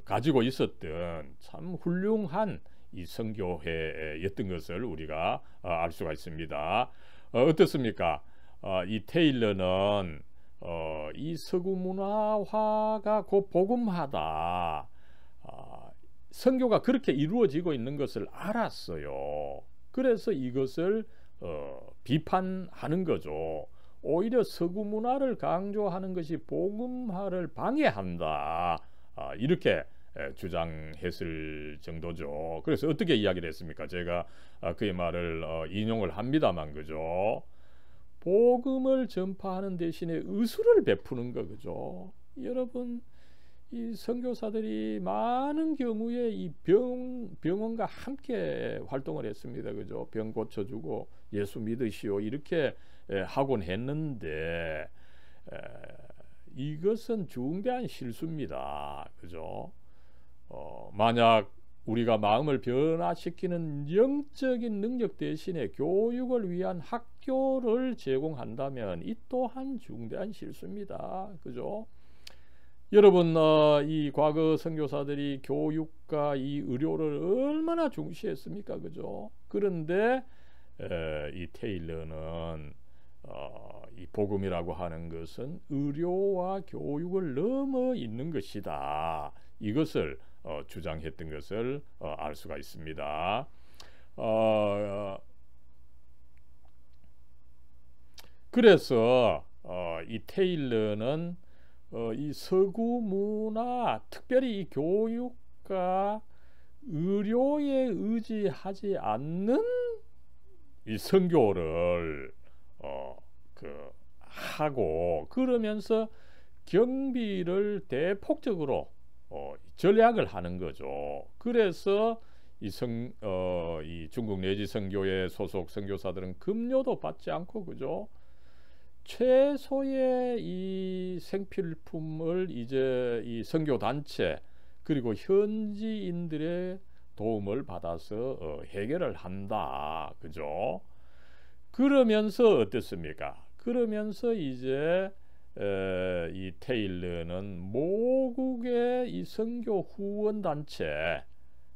가지고 있었던 참 훌륭한 이 선교회였던 것을 우리가 알 수가 있습니다. 어떻습니까? 이 테일러는 이 서구 문화화가 곧 복음화다, 선교가 그렇게 이루어지고 있는 것을 알았어요. 그래서 이것을 비판하는 거죠. 오히려 서구 문화를 강조하는 것이 복음화를 방해한다, 이렇게 주장했을 정도죠. 그래서 어떻게 이야기를 했습니까? 제가 그의 말을 인용을 합니다만, 그죠? 복음을 전파하는 대신에 의술을 베푸는 거, 그죠? 여러분, 이 선교사들이 많은 경우에 이 병원과 함께 활동을 했습니다. 그죠? 병 고쳐주고 예수 믿으시오 이렇게 하곤 했는데, 이것은 중대한 실수입니다. 그죠? 만약 우리가 마음을 변화시키는 영적인 능력 대신에 교육을 위한 학교를 제공한다면 이 또한 중대한 실수입니다. 그죠? 여러분, 이 과거 선교사들이 교육과 이 의료를 얼마나 중시했습니까? 그죠? 그런데 이 테일러는 이 복음이라고 하는 것은 의료와 교육을 넘어 있는 것이다, 이것을 주장했던 것을 알 수가 있습니다. 그래서 이 테일러는 이 서구 문화, 특별히 이 교육과 의료에 의지하지 않는 이 선교를 하고, 그러면서 경비를 대폭적으로 전략을 하는 거죠. 그래서 이 중국 내지 선교회 소속 선교사들은 급료도 받지 않고, 그죠? 최소의 이 생필품을 이제 이 선교 단체 그리고 현지인들의 도움을 받아서 해결을 한다, 그죠? 그러면서 어떻습니까? 그러면서 이제 이 테일러는 모국의 이 선교 후원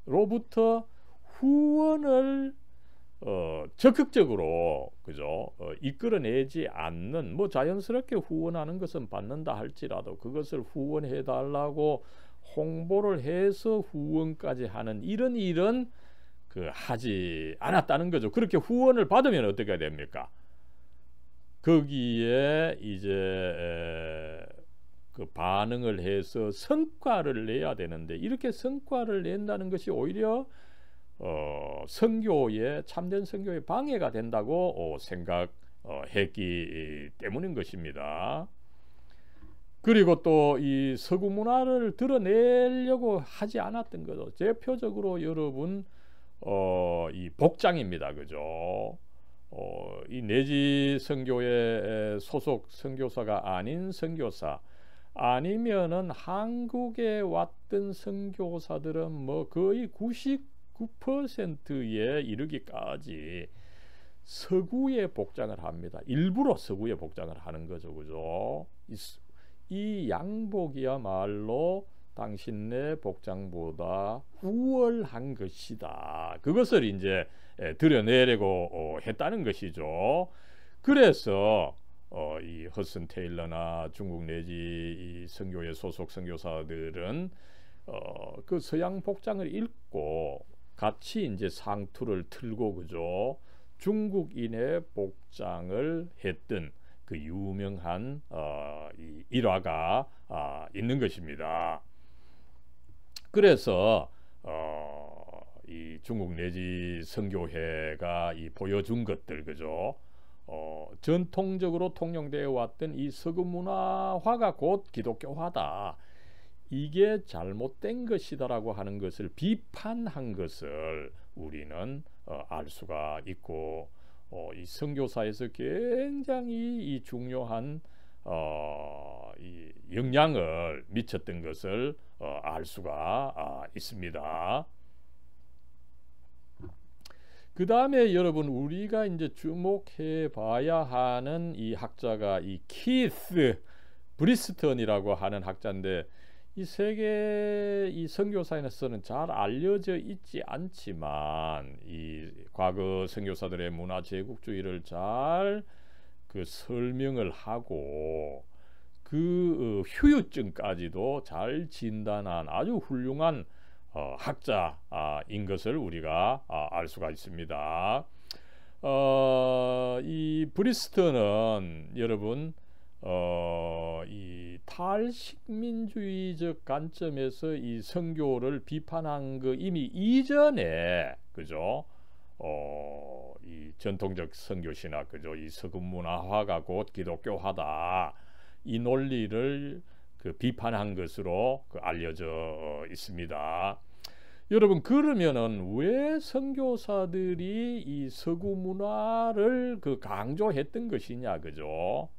단체로부터 후원을 적극적으로, 그죠? 이끌어내지 않는, 뭐 자연스럽게 후원하는 것은 받는다 할지라도 그것을 후원해 달라고 홍보를 해서 후원까지 하는 이런 일은 하지 않았다는 거죠. 그렇게 후원을 받으면 어떻게 됩니까? 거기에 이제 그 반응을 해서 성과를 내야 되는데, 이렇게 성과를 낸다는 것이 오히려 선교의, 참된 선교의 방해가 된다고 생각했기 때문인 것입니다. 그리고 또 이 서구 문화를 드러내려고 하지 않았던 거죠. 대표적으로 여러분 이 복장입니다. 그죠? 이 내지 선교의 소속 선교사가 아닌 선교사, 아니면은 한국에 왔던 선교사들은 뭐 거의 99%에 이르기까지 서구의 복장을 합니다. 일부러 서구의 복장을 하는 거죠. 그죠? 이 양복이야말로 당신네 복장보다 우월한 것이다, 그것을 이제 드러내려고 했다는 것이죠. 그래서 이 허슨 테일러나 중국 내지 이 선교회 소속 선교사들은 그 서양 복장을 입고 같이 이제 상투를 틀고, 그죠? 중국인의 복장을 했던 그 유명한 이 일화가 있는 것입니다. 그래서 이 중국 내지 선교회가 이 보여준 것들, 그죠? 전통적으로 통용되어 왔던 이 서구 문화화가 곧 기독교화다, 이게 잘못된 것이다라고 하는 것을 비판한 것을 우리는 알 수가 있고, 이 선교사에서 굉장히 이 중요한 이 영향을 미쳤던 것을 알 수가 있습니다. 그 다음에 여러분 우리가 이제 주목해 봐야 하는 이 학자가 이 키스 브리스턴이라고 하는 학자인데, 이 세계 이 선교사에서는 잘 알려져 있지 않지만 이 과거 선교사들의 문화 제국주의를 잘 그 설명을 하고 그 후유증까지도 잘 진단한 아주 훌륭한 학자인 것을 우리가 알 수가 있습니다. 이 브리스턴은 여러분 이 탈식민주의적 관점에서 이 선교를 비판한 거 이미 이전에, 그죠? 이 전통적 선교 신학, 그죠? 이 서구 문화화가 곧 기독교화다, 이 논리를 그 비판한 것으로 알려져 있습니다. 여러분, 그러면은 왜 선교사들이 이 서구 문화를 강조했던 것이냐, 그죠?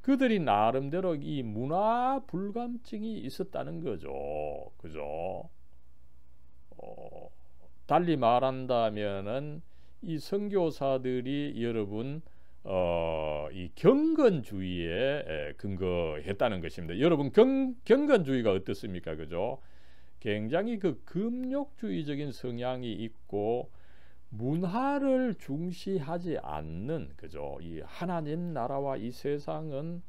그들이 나름대로 이 문화 불감증이 있었다는 거죠, 그죠? 달리 말한다면은 이 선교사들이 여러분 이 경건주의에 근거했다는 것입니다. 여러분, 경건주의가 어떻습니까, 그죠? 굉장히 그 금욕주의적인 성향이 있고 문화를 중시하지 않는, 그죠? 이 하나님 나라와 이 세상은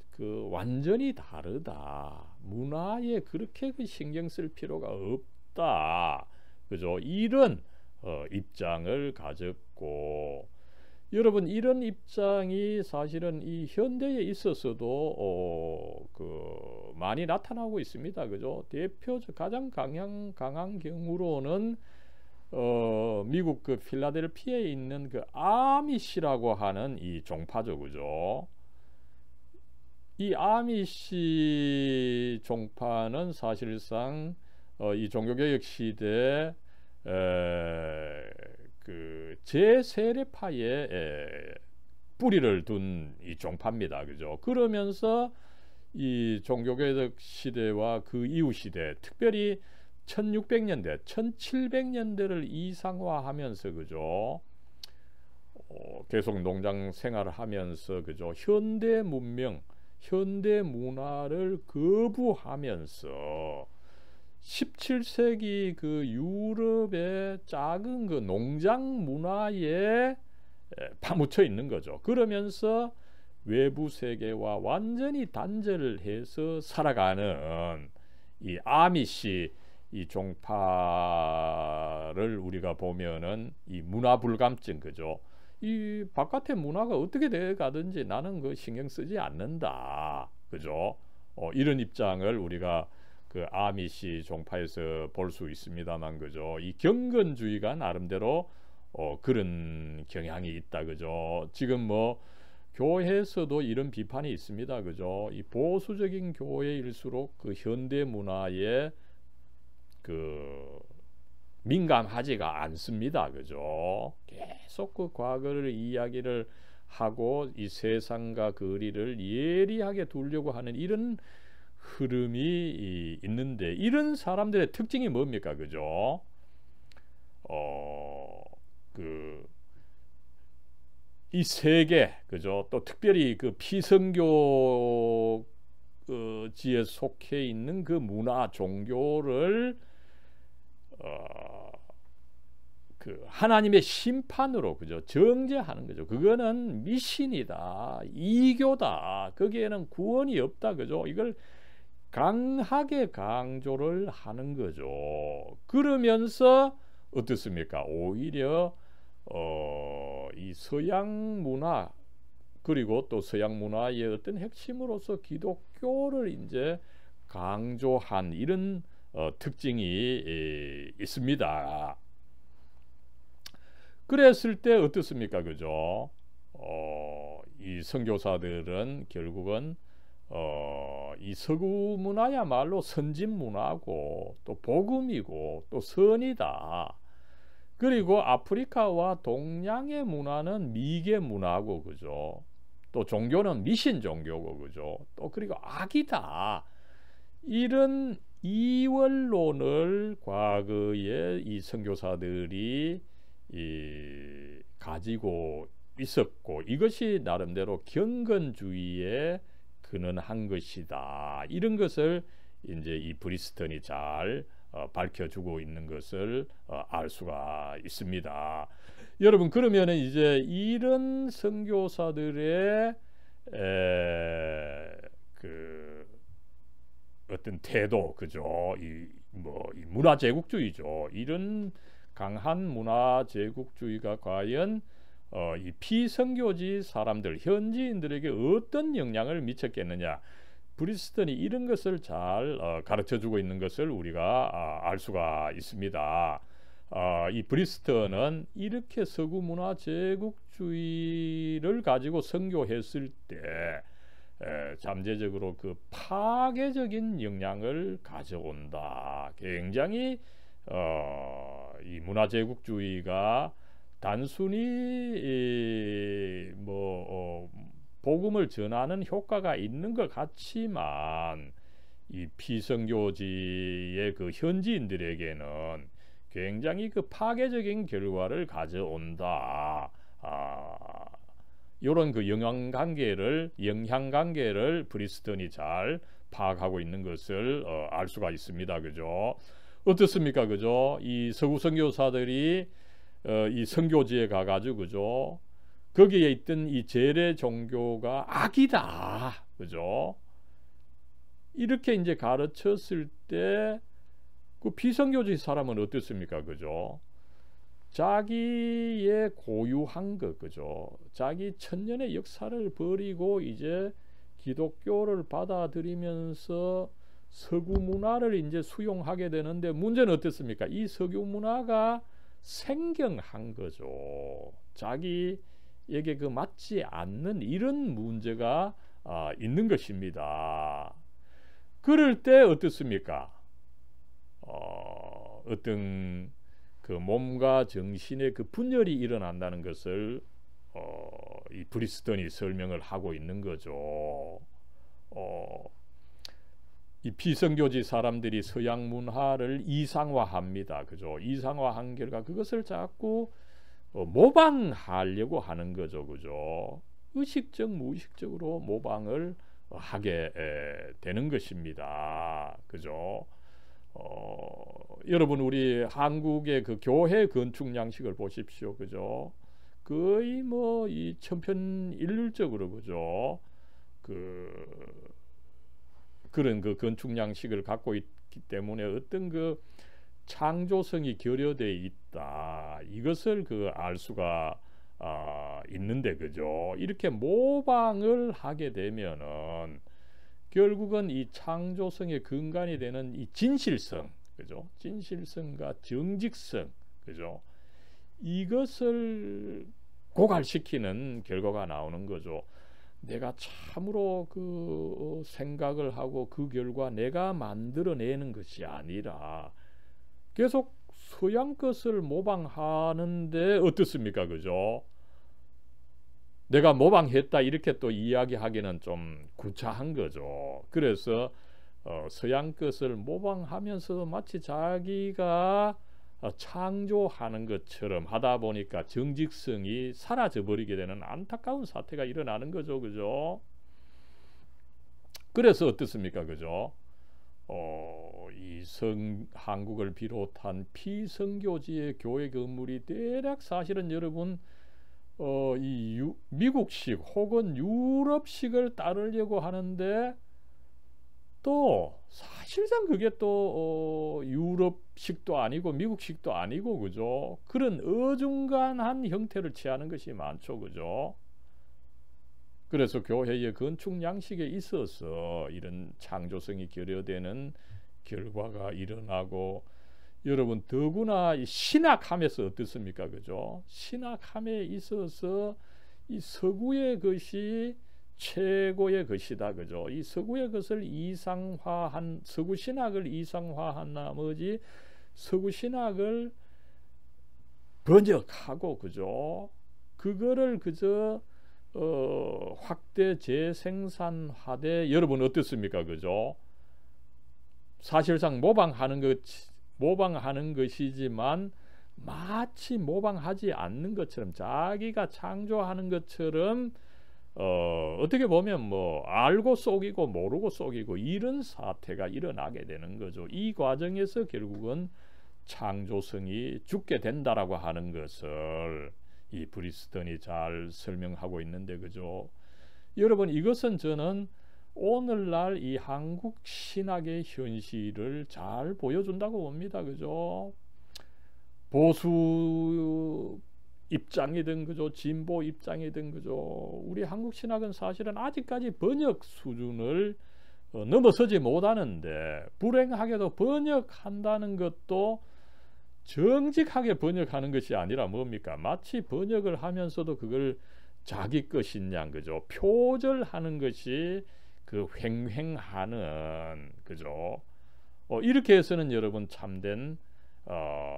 그 완전히 다르다. 문화에 그렇게 그 신경 쓸 필요가 없다. 그죠? 이런 입장을 가졌고, 여러분 이런 입장이 사실은 이 현대에 있어서도 그 많이 나타나고 있습니다. 그죠? 대표적 가장 강한 경우로는 미국 그 필라델피아에 있는 그 아미시라고 하는 이 종파죠, 그죠? 이 아미시 종파는 사실상 이 종교개혁 시대 그 제세례파에 뿌리를 둔 이 종파입니다, 그죠? 그러면서 이 종교개혁 시대와 그 이후 시대, 특별히 1600년대, 1700년대를 이상화하면서, 그죠? 계속 농장 생활을 하면서, 그죠? 현대 문명, 현대 문화를 거부하면서 17세기 그 유럽의 작은 그 농장 문화에 파묻혀 있는 거죠. 그러면서 외부 세계와 완전히 단절을 해서 살아가는 이 아미시 이 종파를 우리가 보면은 이 문화 불감증, 그죠? 이 바깥의 문화가 어떻게 돼 가든지 나는 그 신경 쓰지 않는다, 그죠? 이런 입장을 우리가 그 아미시 종파에서 볼 수 있습니다만, 그죠? 이 경건주의가 나름대로 그런 경향이 있다, 그죠? 지금 뭐 교회에서도 이런 비판이 있습니다, 그죠? 이 보수적인 교회일수록 그 현대 문화에 그 민감하지가 않습니다, 그죠? 계속 그 과거를 이야기를 하고 이 세상과 거리를 예리하게 두려고 하는 이런 흐름이 있는데, 이런 사람들의 특징이 뭡니까, 그죠? 이 세계, 그죠? 또 특별히 그 피선교지에 속해 있는 그 문화 종교를 그 하나님의 심판으로, 그죠? 정죄하는 거죠. 그거는 미신이다, 이교다, 거기에는 구원이 없다, 그죠? 이걸 강하게 강조를 하는 거죠. 그러면서 어떻습니까? 오히려 이 서양 문화, 그리고 또 서양 문화의 어떤 핵심으로서 기독교를 이제 강조한 이런 특징이 있습니다. 그랬을 때 어떻습니까, 그죠? 이 선교사들은 결국은 이 서구 문화야말로 선진 문화고 또 복음이고 또 선이다. 그리고 아프리카와 동양의 문화는 미개 문화고, 그죠? 또 종교는 미신 종교고, 그죠? 또 그리고 악이다. 이런 이원론을 과거에 이 선교사들이 가지고 있었고, 이것이 나름대로 경건주의에 근원한 것이다. 이런 것을 이제 이 브리스턴이 잘 밝혀주고 있는 것을 알 수가 있습니다. 여러분, 그러면은 이제 이런 선교사들의 그 어떤 태도, 그죠? 이 문화 제국주의죠. 이런 강한 문화 제국주의가 과연 이 피선교지 사람들, 현지인들에게 어떤 영향을 미쳤겠느냐? 브리스턴이 이런 것을 잘 가르쳐주고 있는 것을 우리가 알 수가 있습니다. 이 브리스턴은 이렇게 서구 문화 제국주의를 가지고 선교했을 때 잠재적으로 그 파괴적인 영향을 가져온다. 굉장히 이 문화 제국주의가 단순히 복음을 전하는 효과가 있는 것 같지만 이 피선교지의 그 현지인들에게는 굉장히 그 파괴적인 결과를 가져온다. 이런 그 영향관계를 브리스턴이 잘 파악하고 있는 것을 알 수가 있습니다. 그죠? 어떻습니까? 그죠? 이 서구 선교사들이 이 선교지에 가가지고, 그죠? 거기에 있던 이 재래 종교가 악이다. 그죠? 이렇게 이제 가르쳤을 때 그 비선교지 사람은 어떻습니까? 그죠? 자기의 고유한 것, 그죠? 자기 천년의 역사를 버리고 이제 기독교를 받아들이면서 서구 문화를 이제 수용하게 되는데, 문제는 어떻습니까? 이 서구 문화가 생경한 거죠. 자기에게 그 맞지 않는 이런 문제가 있는 것입니다. 그럴 때 어떻습니까? 어떤 그 몸과 정신의 그 분열이 일어난다는 것을 이 브리스턴이 설명을 하고 있는 거죠. 이 비선교지 사람들이 서양 문화를 이상화합니다. 그죠? 이상화한 결과 그것을 자꾸 모방하려고 하는 거죠. 그죠? 의식적, 무의식적으로 모방을 하게 되는 것입니다. 그죠? 여러분, 우리 한국의 그 교회 건축 양식을 보십시오. 그죠? 거의 이 천편일률적으로, 그죠? 그런 그 건축 양식을 갖고 있기 때문에 어떤 그 창조성이 결여되어 있다. 이것을 알 수가 있는데, 그죠? 이렇게 모방을 하게 되면은 결국은 이 창조성의 근간이 되는 이 진실성, 그죠? 진실성과 정직성, 그죠? 이것을 고갈시키는 결과가 나오는 거죠. 내가 참으로 생각을 하고 그 결과 내가 만들어내는 것이 아니라 계속 서양 것을 모방하는데 어떻습니까? 그죠? 내가 모방했다 이렇게 또 이야기하기는 좀 구차한 거죠. 그래서 서양 것을 모방하면서 마치 자기가 창조하는 것처럼 하다 보니까 정직성이 사라져 버리게 되는 안타까운 사태가 일어나는 거죠. 그죠? 그래서 어떻습니까? 그죠? 이 한국을 비롯한 피선교지의 교회 건물이 대략 사실은 여러분 미국식 혹은 유럽식을 따르려고 하는데 또 사실상 그게 또 유럽식도 아니고 미국식도 아니고, 그죠? 그런 어중간한 형태를 취하는 것이 많죠. 그죠? 그래서 교회의 건축 양식에 있어서 이런 창조성이 결여되는 결과가 일어나고, 여러분 더구나 이 신학함에서 어떻습니까? 그죠? 신학함에 있어서 이 서구의 것이 최고의 것이다. 그죠? 이 서구의 것을 서구 신학을 이상화한 나머지 서구 신학을 번역하고 그죠? 그거를 그저 확대 재생산하되 여러분 어떻습니까? 그죠? 사실상 모방하는 것이지만 마치 모방하지 않는 것처럼 자기가 창조하는 것처럼 어떻게 보면 뭐 알고 속이고 모르고 속이고 이런 사태가 일어나게 되는 거죠. 이 과정에서 결국은 창조성이 죽게 된다라고 하는 것을 이 브리스턴이 잘 설명하고 있는데 그죠? 여러분 이것은 저는 오늘날 이 한국 신학의 현실을 잘 보여준다고 봅니다. 그죠? 보수 입장이든 그죠? 진보 입장이든 그죠? 우리 한국 신학은 사실은 아직까지 번역 수준을 넘어서지 못하는데 불행하게도 번역한다는 것도 정직하게 번역하는 것이 아니라 뭡니까? 마치 번역을 하면서도 그걸 자기 것인 양 그죠? 표절하는 것이 그 횡행하는 그죠? 이렇게 해서는 여러분 참된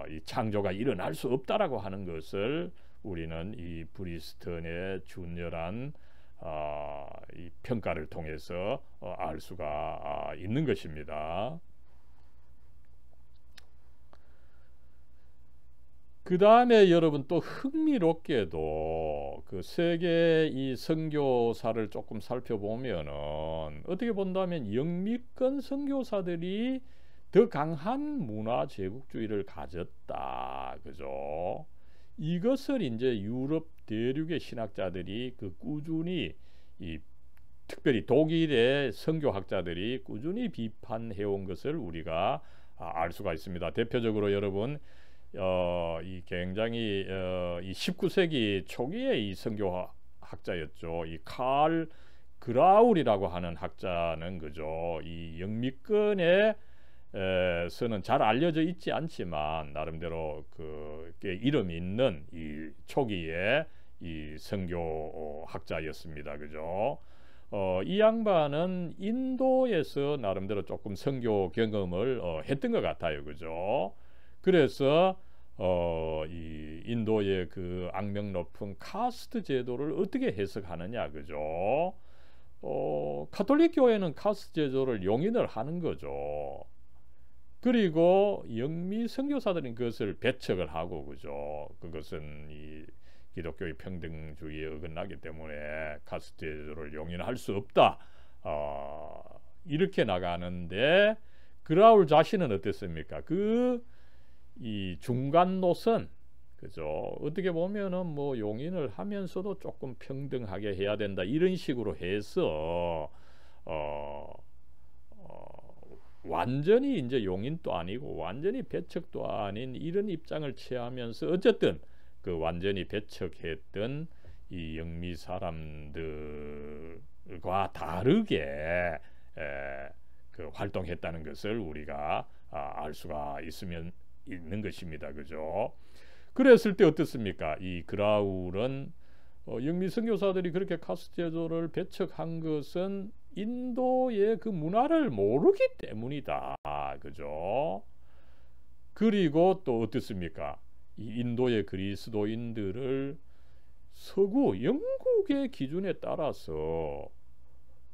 이 창조가 일어날 수 없다라고 하는 것을 우리는 이 브리스턴의 준열한 이 평가를 통해서 알 수가 있는 것입니다. 그 다음에 여러분 또 흥미롭게도 그 세계 이 선교사를 조금 살펴보면은 어떻게 본다면 영미권 선교사들이 더 강한 문화 제국주의를 가졌다. 그죠? 이것을 이제 유럽 대륙의 신학자들이 그 꾸준히 특별히 독일의 선교학자들이 꾸준히 비판해 온 것을 우리가 알 수가 있습니다. 대표적으로 여러분 이 굉장히 이 19세기 초기의 이 선교학자였죠. 이 칼 그라울이라고 하는 학자는 그죠. 이 영미권에 서는 잘 알려져 있지 않지만 나름대로 그 이름이 있는 이 초기의 이 선교학자였습니다. 그죠? 이 양반은 인도에서 나름대로 조금 선교 경험을 했던 것 같아요. 그죠? 그래서 이 인도의 그 악명 높은 카스트 제도를 어떻게 해석하느냐. 그죠? 가톨릭 교회는 카스트 제도를 용인을 하는 거죠. 그리고 영미 선교사들은 그것을 배척을 하고 그죠. 그것은 이 기독교의 평등주의에 어긋나기 때문에 카스트 제도를 용인할 수 없다. 이렇게 나가는데 그라울 자신은 어땠습니까? 이 중간 노선 그죠. 어떻게 보면은 뭐 용인을 하면서도 조금 평등하게 해야 된다 이런 식으로 해서 완전히 이제 용인도 아니고 완전히 배척도 아닌 이런 입장을 취하면서 어쨌든 그 완전히 배척했던 이 영미 사람들과 다르게 그 활동했다는 것을 우리가 알 수가 있는 것입니다. 그죠? 그랬을 때 어떻습니까? 이 그라울은 영미 선교사들이 그렇게 카스트 제도를 배척한 것은 인도의 그 문화를 모르기 때문이다. 그죠? 그리고 또 어떻습니까? 이 인도의 그리스도인들을 서구 영국의 기준에 따라서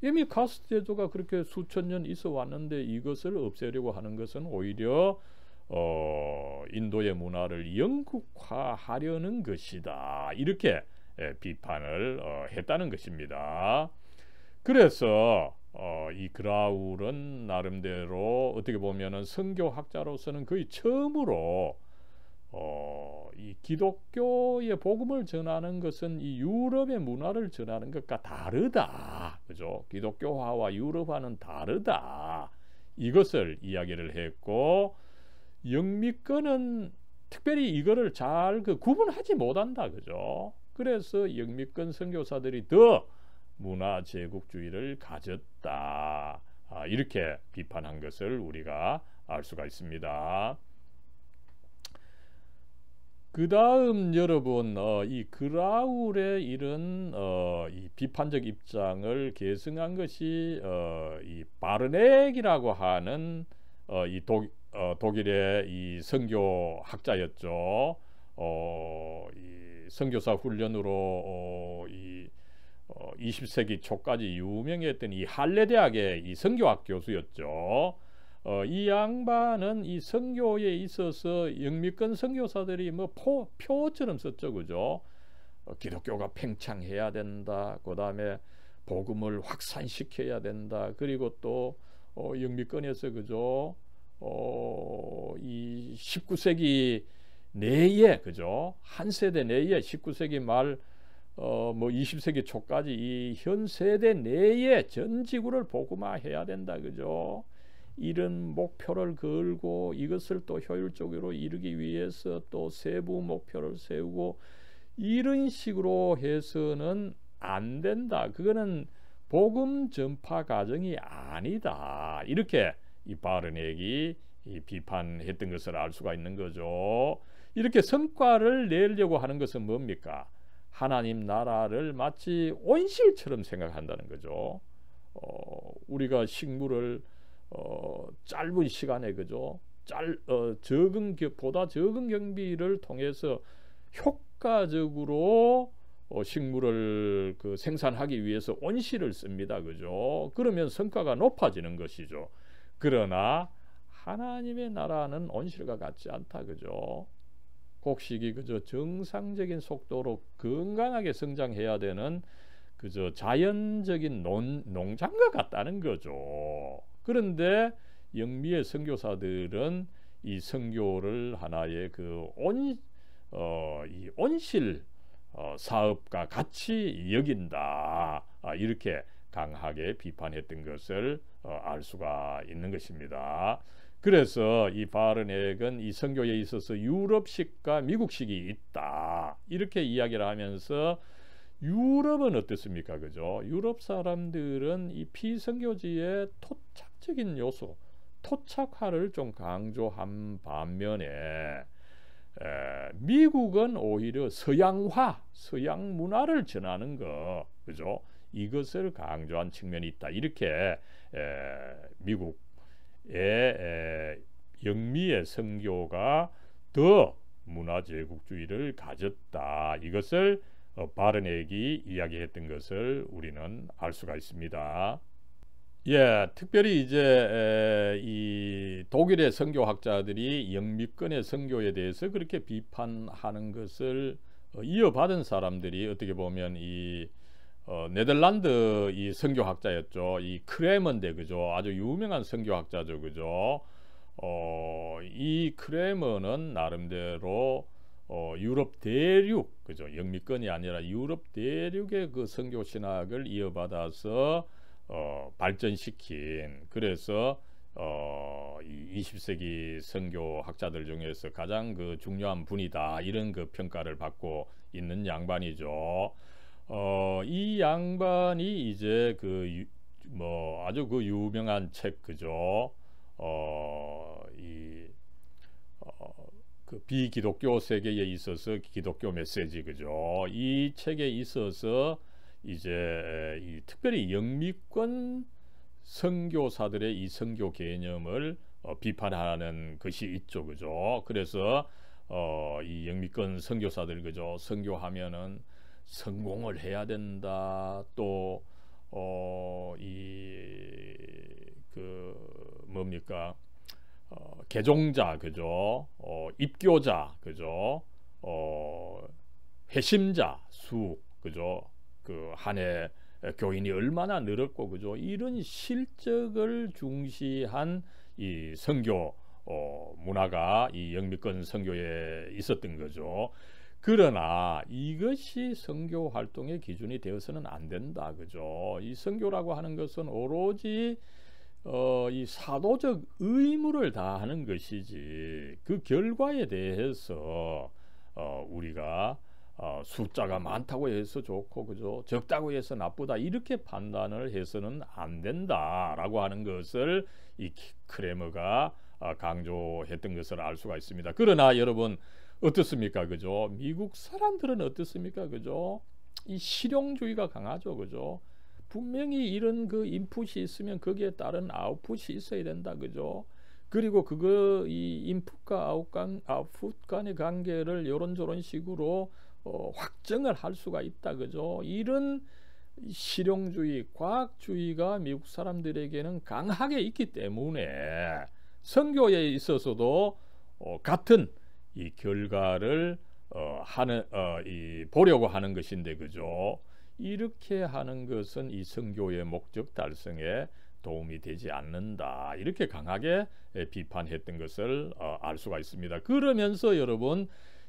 이미 카스트 제도가 그렇게 수천 년 있어 왔는데 이것을 없애려고 하는 것은 오히려 인도의 문화를 영국화하려는 것이다. 이렇게 비판을 했다는 것입니다. 그래서 이 그라울은 나름대로 어떻게 보면은 선교학자로서는 거의 처음으로 이 기독교의 복음을 전하는 것은 이 유럽의 문화를 전하는 것과 다르다. 그죠? 기독교화와 유럽화는 다르다. 이것을 이야기를 했고 영미권은 특별히 이거를 잘 구분하지 못한다. 그죠? 그래서 영미권 선교사들이 더 문화 제국주의를 가졌다. 이렇게 비판한 것을 우리가 알 수가 있습니다. 그 다음 여러분 이 그라울의 이런 이 비판적 입장을 계승한 것이 이 바르넥이라고 하는 이 독일의 이 선교학자였죠. 이 선교사 훈련으로 20세기 초까지 유명했던 이 할레 대학의 이 선교학 교수였죠. 이 양반은 이 선교에 있어서 영미권 선교사들이 뭐 표처럼 썼죠, 그죠? 기독교가 팽창해야 된다. 그 다음에 복음을 확산시켜야 된다. 그리고 또 영미권에서 그죠? 이 19세기 내에 그죠? 한 세대 내에 19세기 말 뭐 20세기 초까지 이 현 세대 내에 전 지구를 복음화해야 된다, 그죠? 이런 목표를 걸고 이것을 또 효율적으로 이루기 위해서 또 세부 목표를 세우고 이런 식으로 해서는 안 된다. 그거는 복음 전파 과정이 아니다. 이렇게 이 바르넥이 비판했던 것을 알 수가 있는 거죠. 이렇게 성과를 내려고 하는 것은 뭡니까? 하나님 나라를 마치 온실처럼 생각한다는 거죠. 우리가 식물을 짧은 시간에 그죠? 보다 적은 경비를 통해서 효과적으로 식물을 생산하기 위해서 온실을 씁니다. 그죠? 그러면 성과가 높아지는 것이죠. 그러나 하나님의 나라는 온실과 같지 않다. 그죠? 곡식이 그저 정상적인 속도로 건강하게 성장해야 되는 그저 자연적인 농장과 같다는 거죠. 그런데 영미의 선교사들은 이 선교를 하나의 이 온실 사업과 같이 여긴다. 이렇게 강하게 비판했던 것을 알 수가 있는 것입니다. 그래서 이 바르넥은 이 선교에 있어서 유럽식과 미국식이 있다. 이렇게 이야기를 하면서 유럽은 어떻습니까? 그죠? 유럽 사람들은 이 피선교지의 토착적인 요소, 토착화를 좀 강조한 반면에 미국은 오히려 서양화, 서양 문화를 전하는 거, 그죠? 이것을 강조한 측면이 있다. 이렇게 미국의 영미의 선교가 더 문화 제국주의를 가졌다. 이것을 바르넥이 이야기했던 것을 우리는 알 수가 있습니다. 예, 특별히 이제 이 독일의 선교학자들이 영미권의 선교에 대해서 그렇게 비판하는 것을 이어받은 사람들이 어떻게 보면 이 네덜란드 이 선교학자였죠. 이 크레먼데 그죠? 아주 유명한 선교학자죠, 그죠? 이 크레먼은 나름대로 유럽 대륙 그죠? 영미권이 아니라 유럽 대륙의 그 선교 신학을 이어받아서 발전시킨 그래서 이 20세기 선교학자들 중에서 가장 그 중요한 분이다 이런 그 평가를 받고 있는 양반이죠. 이 양반이 이제 뭐 아주 그 유명한 책 그죠? 그 비기독교 세계에 있어서 기독교 메시지 그죠? 이 책에 있어서 이제 특별히 영미권 선교사들의 이 선교 개념을 비판하는 것이 있죠, 그죠? 그래서 이 영미권 선교사들 그죠? 선교하면은 성공을 해야 된다. 또 뭡니까? 개종자 그죠? 입교자 그죠? 회심자 수 그죠? 그 한 해 교인이 얼마나 늘었고 그죠? 이런 실적을 중시한 이 선교 문화가 이 영미권 선교에 있었던 거죠. 그러나 이것이 선교 활동의 기준이 되어서는 안 된다. 그죠? 이 선교라고 하는 것은 오로지 이 사도적 의무를 다하는 것이지 그 결과에 대해서 우리가 숫자가 많다고 해서 좋고 그죠? 적다고 해서 나쁘다 이렇게 판단을 해서는 안 된다라고 하는 것을 이 크레머가 강조했던 것을 알 수가 있습니다. 그러나 여러분 어떻습니까? 그죠? 미국 사람들은 어떻습니까? 그죠? 이 실용주의가 강하죠. 그죠? 분명히 이런 그 인풋이 있으면 거기에 따른 아웃풋이 있어야 된다. 그죠? 그리고 그거 이 인풋과 아웃풋 간의 관계를 요런저런 식으로 확정을 할 수가 있다, 그죠? 이런 실용주의, 과학주의가 미국 사람들에게는 강하게 있기 때문에 선교에 있어서도 같은 이 결과를 보려고 하는 것인데, 그죠? 이렇게 하는 것은 이 선교의 목적 달성에 도움이 되지 않는다. 이렇게 강하게 비판했던 것을 알 수가 있습니다. 그러면서 여러분,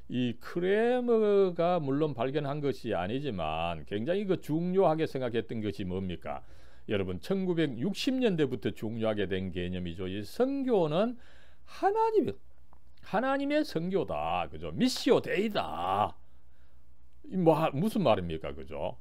이 크레머가 물론 발견한 것이 아니지만 굉장히 중요하게 생각했던 것이 뭡니까? 여러분, 1960년대부터 중요하게 된 개념이죠. 이 선교는 하나님의 선교다, 그죠? 미시오 데이다. 무슨 말입니까, 그죠?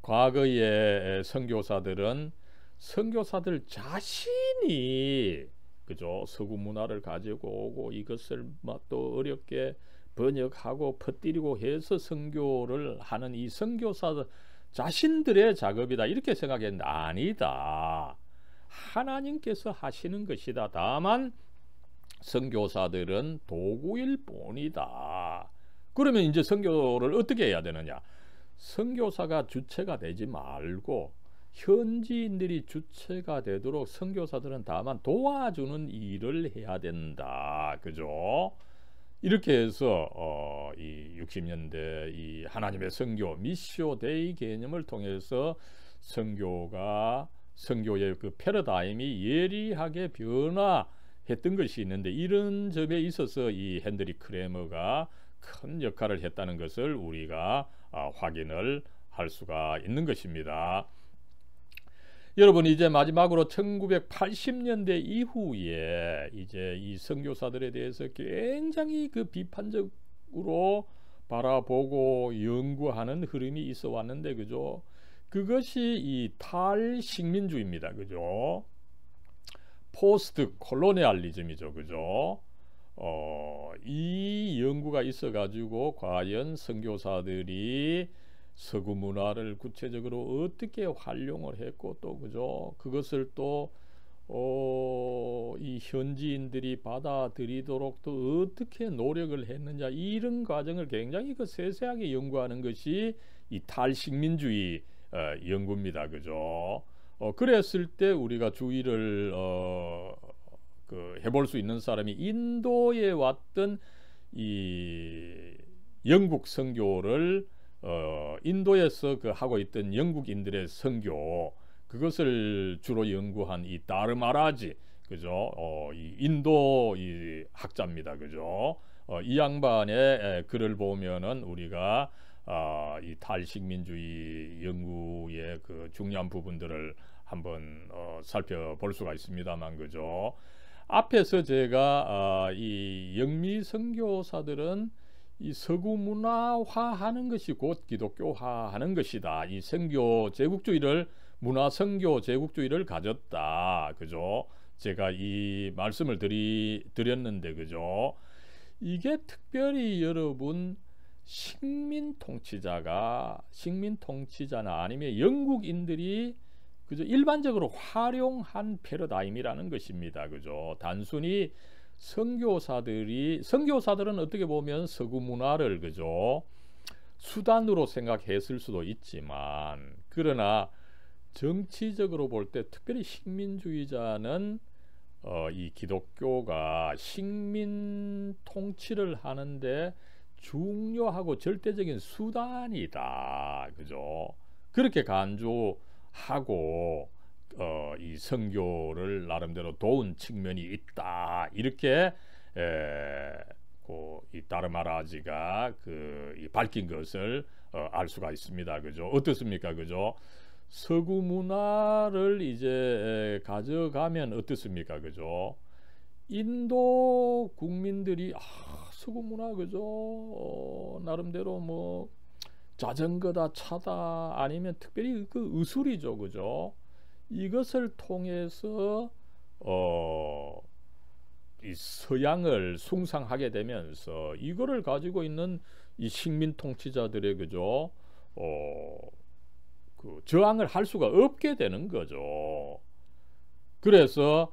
과거의 선교사들은 선교사들 자신이, 그죠, 서구 문화를 가지고 오고 이것을 또 어렵게 번역하고 퍼뜨리고 해서 선교를 하는 이 선교사들 자신들의 작업이다, 이렇게 생각했는데 아니다. 하나님께서 하시는 것이다. 다만 선교사들은 도구일 뿐이다. 그러면 이제 선교를 어떻게 해야 되느냐? 선교사가 주체가 되지 말고 현지인들이 주체가 되도록 선교사들은 다만 도와주는 일을 해야 된다, 그죠? 이렇게 해서 이 60년대 이 하나님의 선교 미시오 데이 개념을 통해서 선교의 그 패러다임이 예리하게 변화했던 것이 있는데, 이런 점에 있어서 이 헨드리 크레머가 큰 역할을 했다는 것을 우리가 확인을 할 수가 있는 것입니다. 여러분, 이제 마지막으로 1980년대 이후에 이제 이 선교사들에 대해서 굉장히 그 비판적으로 바라보고 연구하는 흐름이 있어 왔는데, 그죠? 그것이 이 탈식민주의입니다, 그죠? 포스트 콜로니얼리즘이죠, 그죠? 이 연구가 있어 가지고 과연 선교사들이 서구 문화를 구체적으로 어떻게 활용을 했고, 또 그죠, 그것을 또 이 현지인들이 받아들이도록 또 어떻게 노력을 했느냐, 이런 과정을 굉장히 세세하게 연구하는 것이 이 탈식민주의 연구입니다, 그죠? 그랬을 때 우리가 주의를 해볼 수 있는 사람이 인도에 왔던 이 영국 선교를 인도에서 하고 있던 영국인들의 선교, 그것을 주로 연구한 이 다르마라지, 그죠? 이 인도 이 학자입니다, 그죠? 이 양반의 글을 보면은 우리가 이 탈식민주의 연구의 그 중요한 부분들을 한번 살펴볼 수가 있습니다만, 그죠? 앞에서 제가 이 영미 선교사들은 이 서구 문화화하는 것이 곧 기독교화하는 것이다, 이 선교 제국주의를, 문화 선교 제국주의를 가졌다, 그죠? 제가 이 말씀을 드렸는데, 그죠? 이게 특별히 여러분 식민 통치자나 아니면 영국인들이, 그죠, 일반적으로 활용한 패러다임이라는 것입니다, 그죠? 단순히 선교사들은 어떻게 보면 서구 문화를, 그죠, 수단으로 생각했을 수도 있지만, 그러나 정치적으로 볼 때 특별히 식민주의자는 이 기독교가 식민 통치를 하는데 중요하고 절대적인 수단이다, 그죠? 그렇게 간주하고 이 선교를 나름대로 도운 측면이 있다, 이렇게 이 다르마라지가 이 밝힌 것을 알 수가 있습니다, 그죠? 어떻습니까, 그죠? 서구 문화를 이제 가져가면 어떻습니까, 그죠? 인도 국민들이 서구 문화, 그죠? 나름대로 뭐 자전거다, 차다, 아니면 특별히 그 의술이죠, 그죠? 이것을 통해서 이 서양을 숭상하게 되면서 이거를 가지고 있는 이 식민 통치자들의, 그죠, 그 저항을 할 수가 없게 되는 거죠. 그래서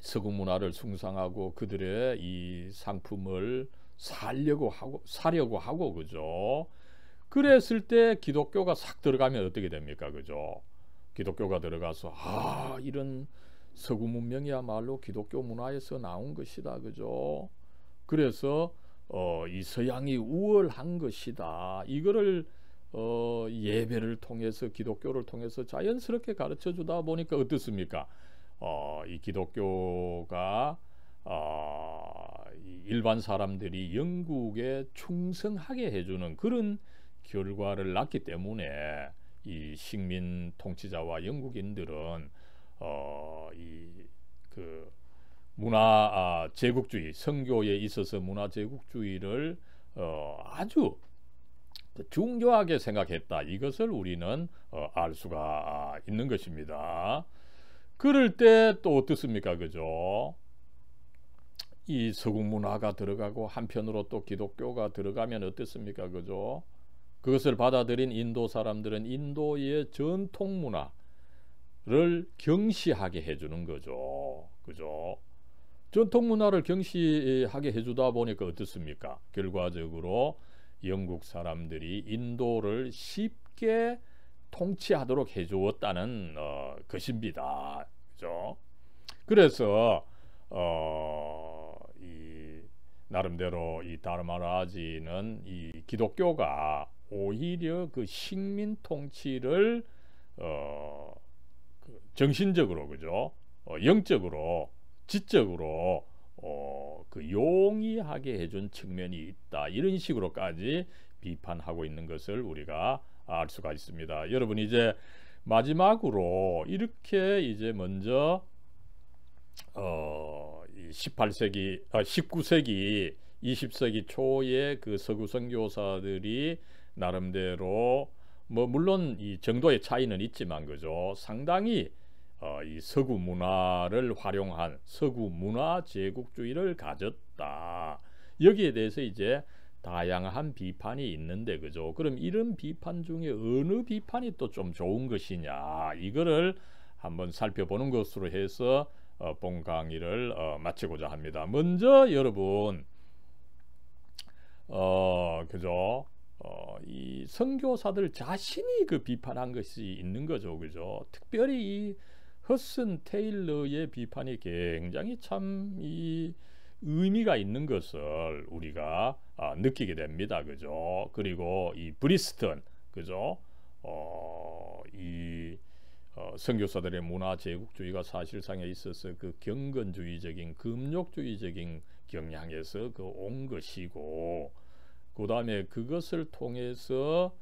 서구 문화를 숭상하고 그들의 이 상품을 사려고 하고 그죠? 그랬을 때 기독교가 싹 들어가면 어떻게 됩니까? 그죠? 기독교가 들어가서 이런 서구 문명이야말로 기독교 문화에서 나온 것이다. 그죠? 그래서 이 서양이 우월한 것이다. 이거를 예배를 통해서 기독교를 통해서 자연스럽게 가르쳐 주다 보니까 어떻습니까? 이 기독교가 이 일반 사람들이 영국에 충성하게 해주는 그런 결과를 낳기 때문에 이 식민 통치자와 영국인들은 이 그 문화 제국주의, 선교에 있어서 문화 제국주의를 아주 중요하게 생각했다. 이것을 우리는 알 수가 있는 것입니다. 그럴 때 또 어떻습니까? 그죠? 이 서구 문화가 들어가고 한편으로 또 기독교가 들어가면 어떻습니까? 그죠? 그것을 받아들인 인도 사람들은 인도의 전통 문화를 경시하게 해주는 거죠. 그죠? 전통 문화를 경시하게 해주다 보니까 어떻습니까? 결과적으로 영국 사람들이 인도를 쉽게 통치하도록 해주었다는 것입니다. 그죠? 그래서 이 나름대로 이 다르마라지는 이 기독교가 오히려 그 식민 통치를 정신적으로 그죠? 영적으로 지적으로 그 용이하게 해준 측면이 있다. 이런 식으로까지 비판하고 있는 것을 우리가 알 수가 있습니다. 여러분 이제 마지막으로 이렇게 이제 먼저 18세기, 19세기, 20세기 초에 그 서구 선교사들이 나름대로 뭐 물론 이 정도의 차이는 있지만 그죠? 상당히 이 서구 문화를 활용한 서구 문화 제국주의를 가졌다. 여기에 대해서 이제 다양한 비판이 있는데 그죠? 그럼 이런 비판 중에 어느 비판이 또 좀 좋은 것이냐? 이거를 한번 살펴보는 것으로 해서 본 강의를 마치고자 합니다. 먼저 여러분 그죠? 이 선교사들 자신이 그 비판한 것이 있는 거죠. 그죠? 특별히 이 허슨 테일러의 비판이 굉장히 참 이 의미가 있는 것을 우리가 느끼게 됩니다. 그죠? 그리고 이 브리스턴 그죠? 이 선교사들의 문화 제국주의가 사실상에 있어서 그 경건주의적인 금욕주의적인 경향에서 그 온 것이고 그 다음에 그것을 통해서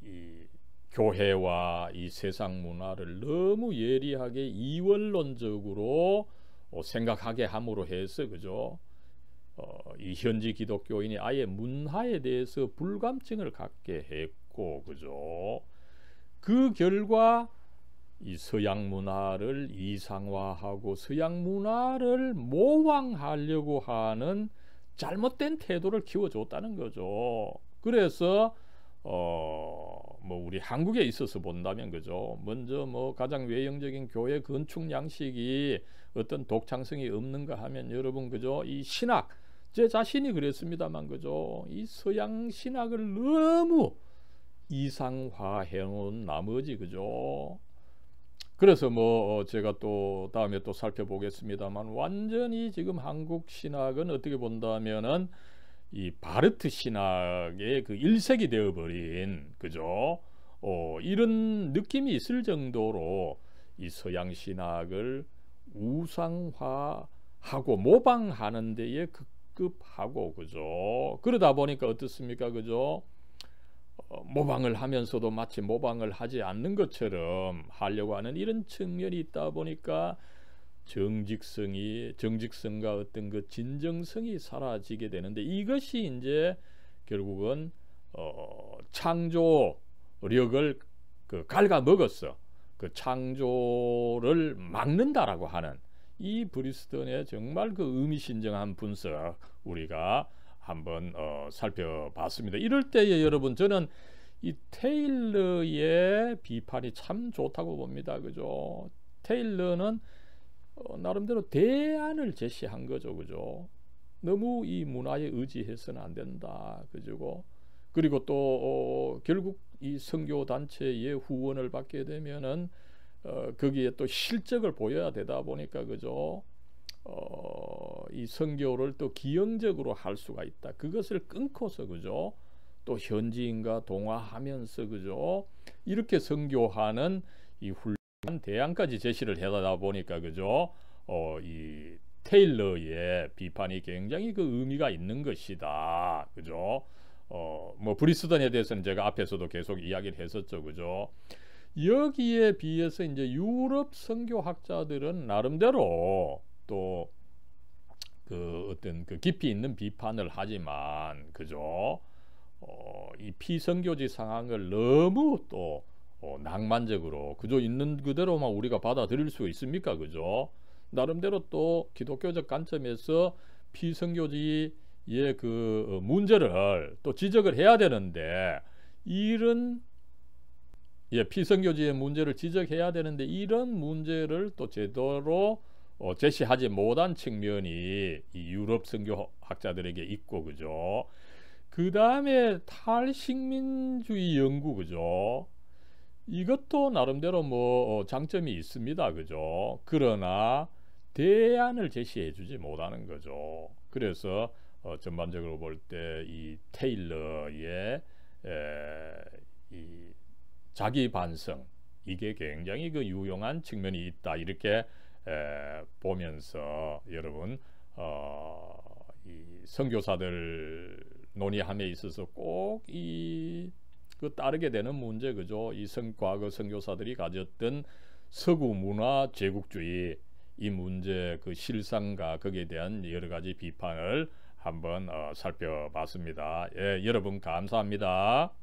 이 교회와 이 세상 문화를 너무 예리하게 이원론적으로 생각하게 함으로 해서 그죠? 이 현지 기독교인이 아예 문화에 대해서 불감증을 갖게 했고 그죠? 그 결과 이 서양 문화를 이상화하고 서양 문화를 모방하려고 하는 잘못된 태도를 키워줬다는 거죠. 그래서 뭐 우리 한국에 있어서 본다면 그죠? 먼저 뭐 가장 외형적인 교회 건축 양식이 어떤 독창성이 없는가 하면 여러분 그죠? 이 신학 제 자신이 그랬습니다만 그죠? 이 서양 신학을 너무 이상화해 놓은 나머지 그죠? 그래서 뭐 제가 또 다음에 또 살펴보겠습니다만 완전히 지금 한국 신학은 어떻게 본다면은 이 바르트 신학의 그 일색이 되어버린 그죠? 이런 느낌이 있을 정도로 이 서양 신학을 우상화하고 모방하는 데에 급급하고 그죠? 그러다 보니까 어떻습니까? 그죠? 모방을 하면서도 마치 모방을 하지 않는 것처럼 하려고 하는 이런 측면이 있다 보니까 정직성과 어떤 그 진정성이 사라지게 되는데 이것이 이제 결국은 창조력을 그 갉아먹었어. 그 창조를 막는다라고 하는 이 브리스턴의 정말 그 의미심장한 분석 우리가 한번 살펴봤습니다. 이럴 때에 여러분 저는 이 테일러의 비판이 참 좋다고 봅니다. 그죠? 테일러는 나름대로 대안을 제시한 거죠, 그죠? 너무 이 문화에 의지해서는 안 된다, 그죠? 그리고 또 결국 이 선교 단체의 후원을 받게 되면은 거기에 또 실적을 보여야 되다 보니까, 그죠? 이 선교를 또 기형적으로 할 수가 있다. 그것을 끊고서, 그죠? 또 현지인과 동화하면서, 그죠? 이렇게 선교하는 이 훌륭한 대안까지 제시를 해다 보니까, 그죠? 이 테일러의 비판이 굉장히 그 의미가 있는 것이다, 그죠? 뭐 브리스던에 대해서는 제가 앞에서도 계속 이야기를 했었죠, 그죠? 여기에 비해서 이제 유럽 선교학자들은 나름대로 또 그 어떤 그 깊이 있는 비판을 하지만, 그죠? 이 피선교지 상황을 너무 또 낭만적으로, 그죠? 있는 그대로만 우리가 받아들일 수 있습니까, 그죠? 나름대로 또 기독교적 관점에서 피선교지의 그 문제를 또 지적을 해야 되는데, 이런 피선교지의 문제를 지적해야 되는데 이런 문제를 또 제대로 제시하지 못한 측면이 이 유럽 선교학자들에게 있고, 그죠? 그 다음에 탈식민주의 연구, 그죠? 이것도 나름대로 뭐 장점이 있습니다, 그죠? 그러나 대안을 제시해 주지 못하는 거죠. 그래서 전반적으로 볼 때 이 테일러의 이 자기 반성, 이게 굉장히 그 유용한 측면이 있다, 이렇게 보면서 여러분 이 선교사들 논의함에 있어서 꼭 이 그 따르게 되는 문제, 그죠? 이 과거 선교사들이 가졌던 서구 문화 제국주의, 이 문제 그 실상과 거기에 대한 여러 가지 비판을 한번 살펴봤습니다. 예, 여러분 감사합니다.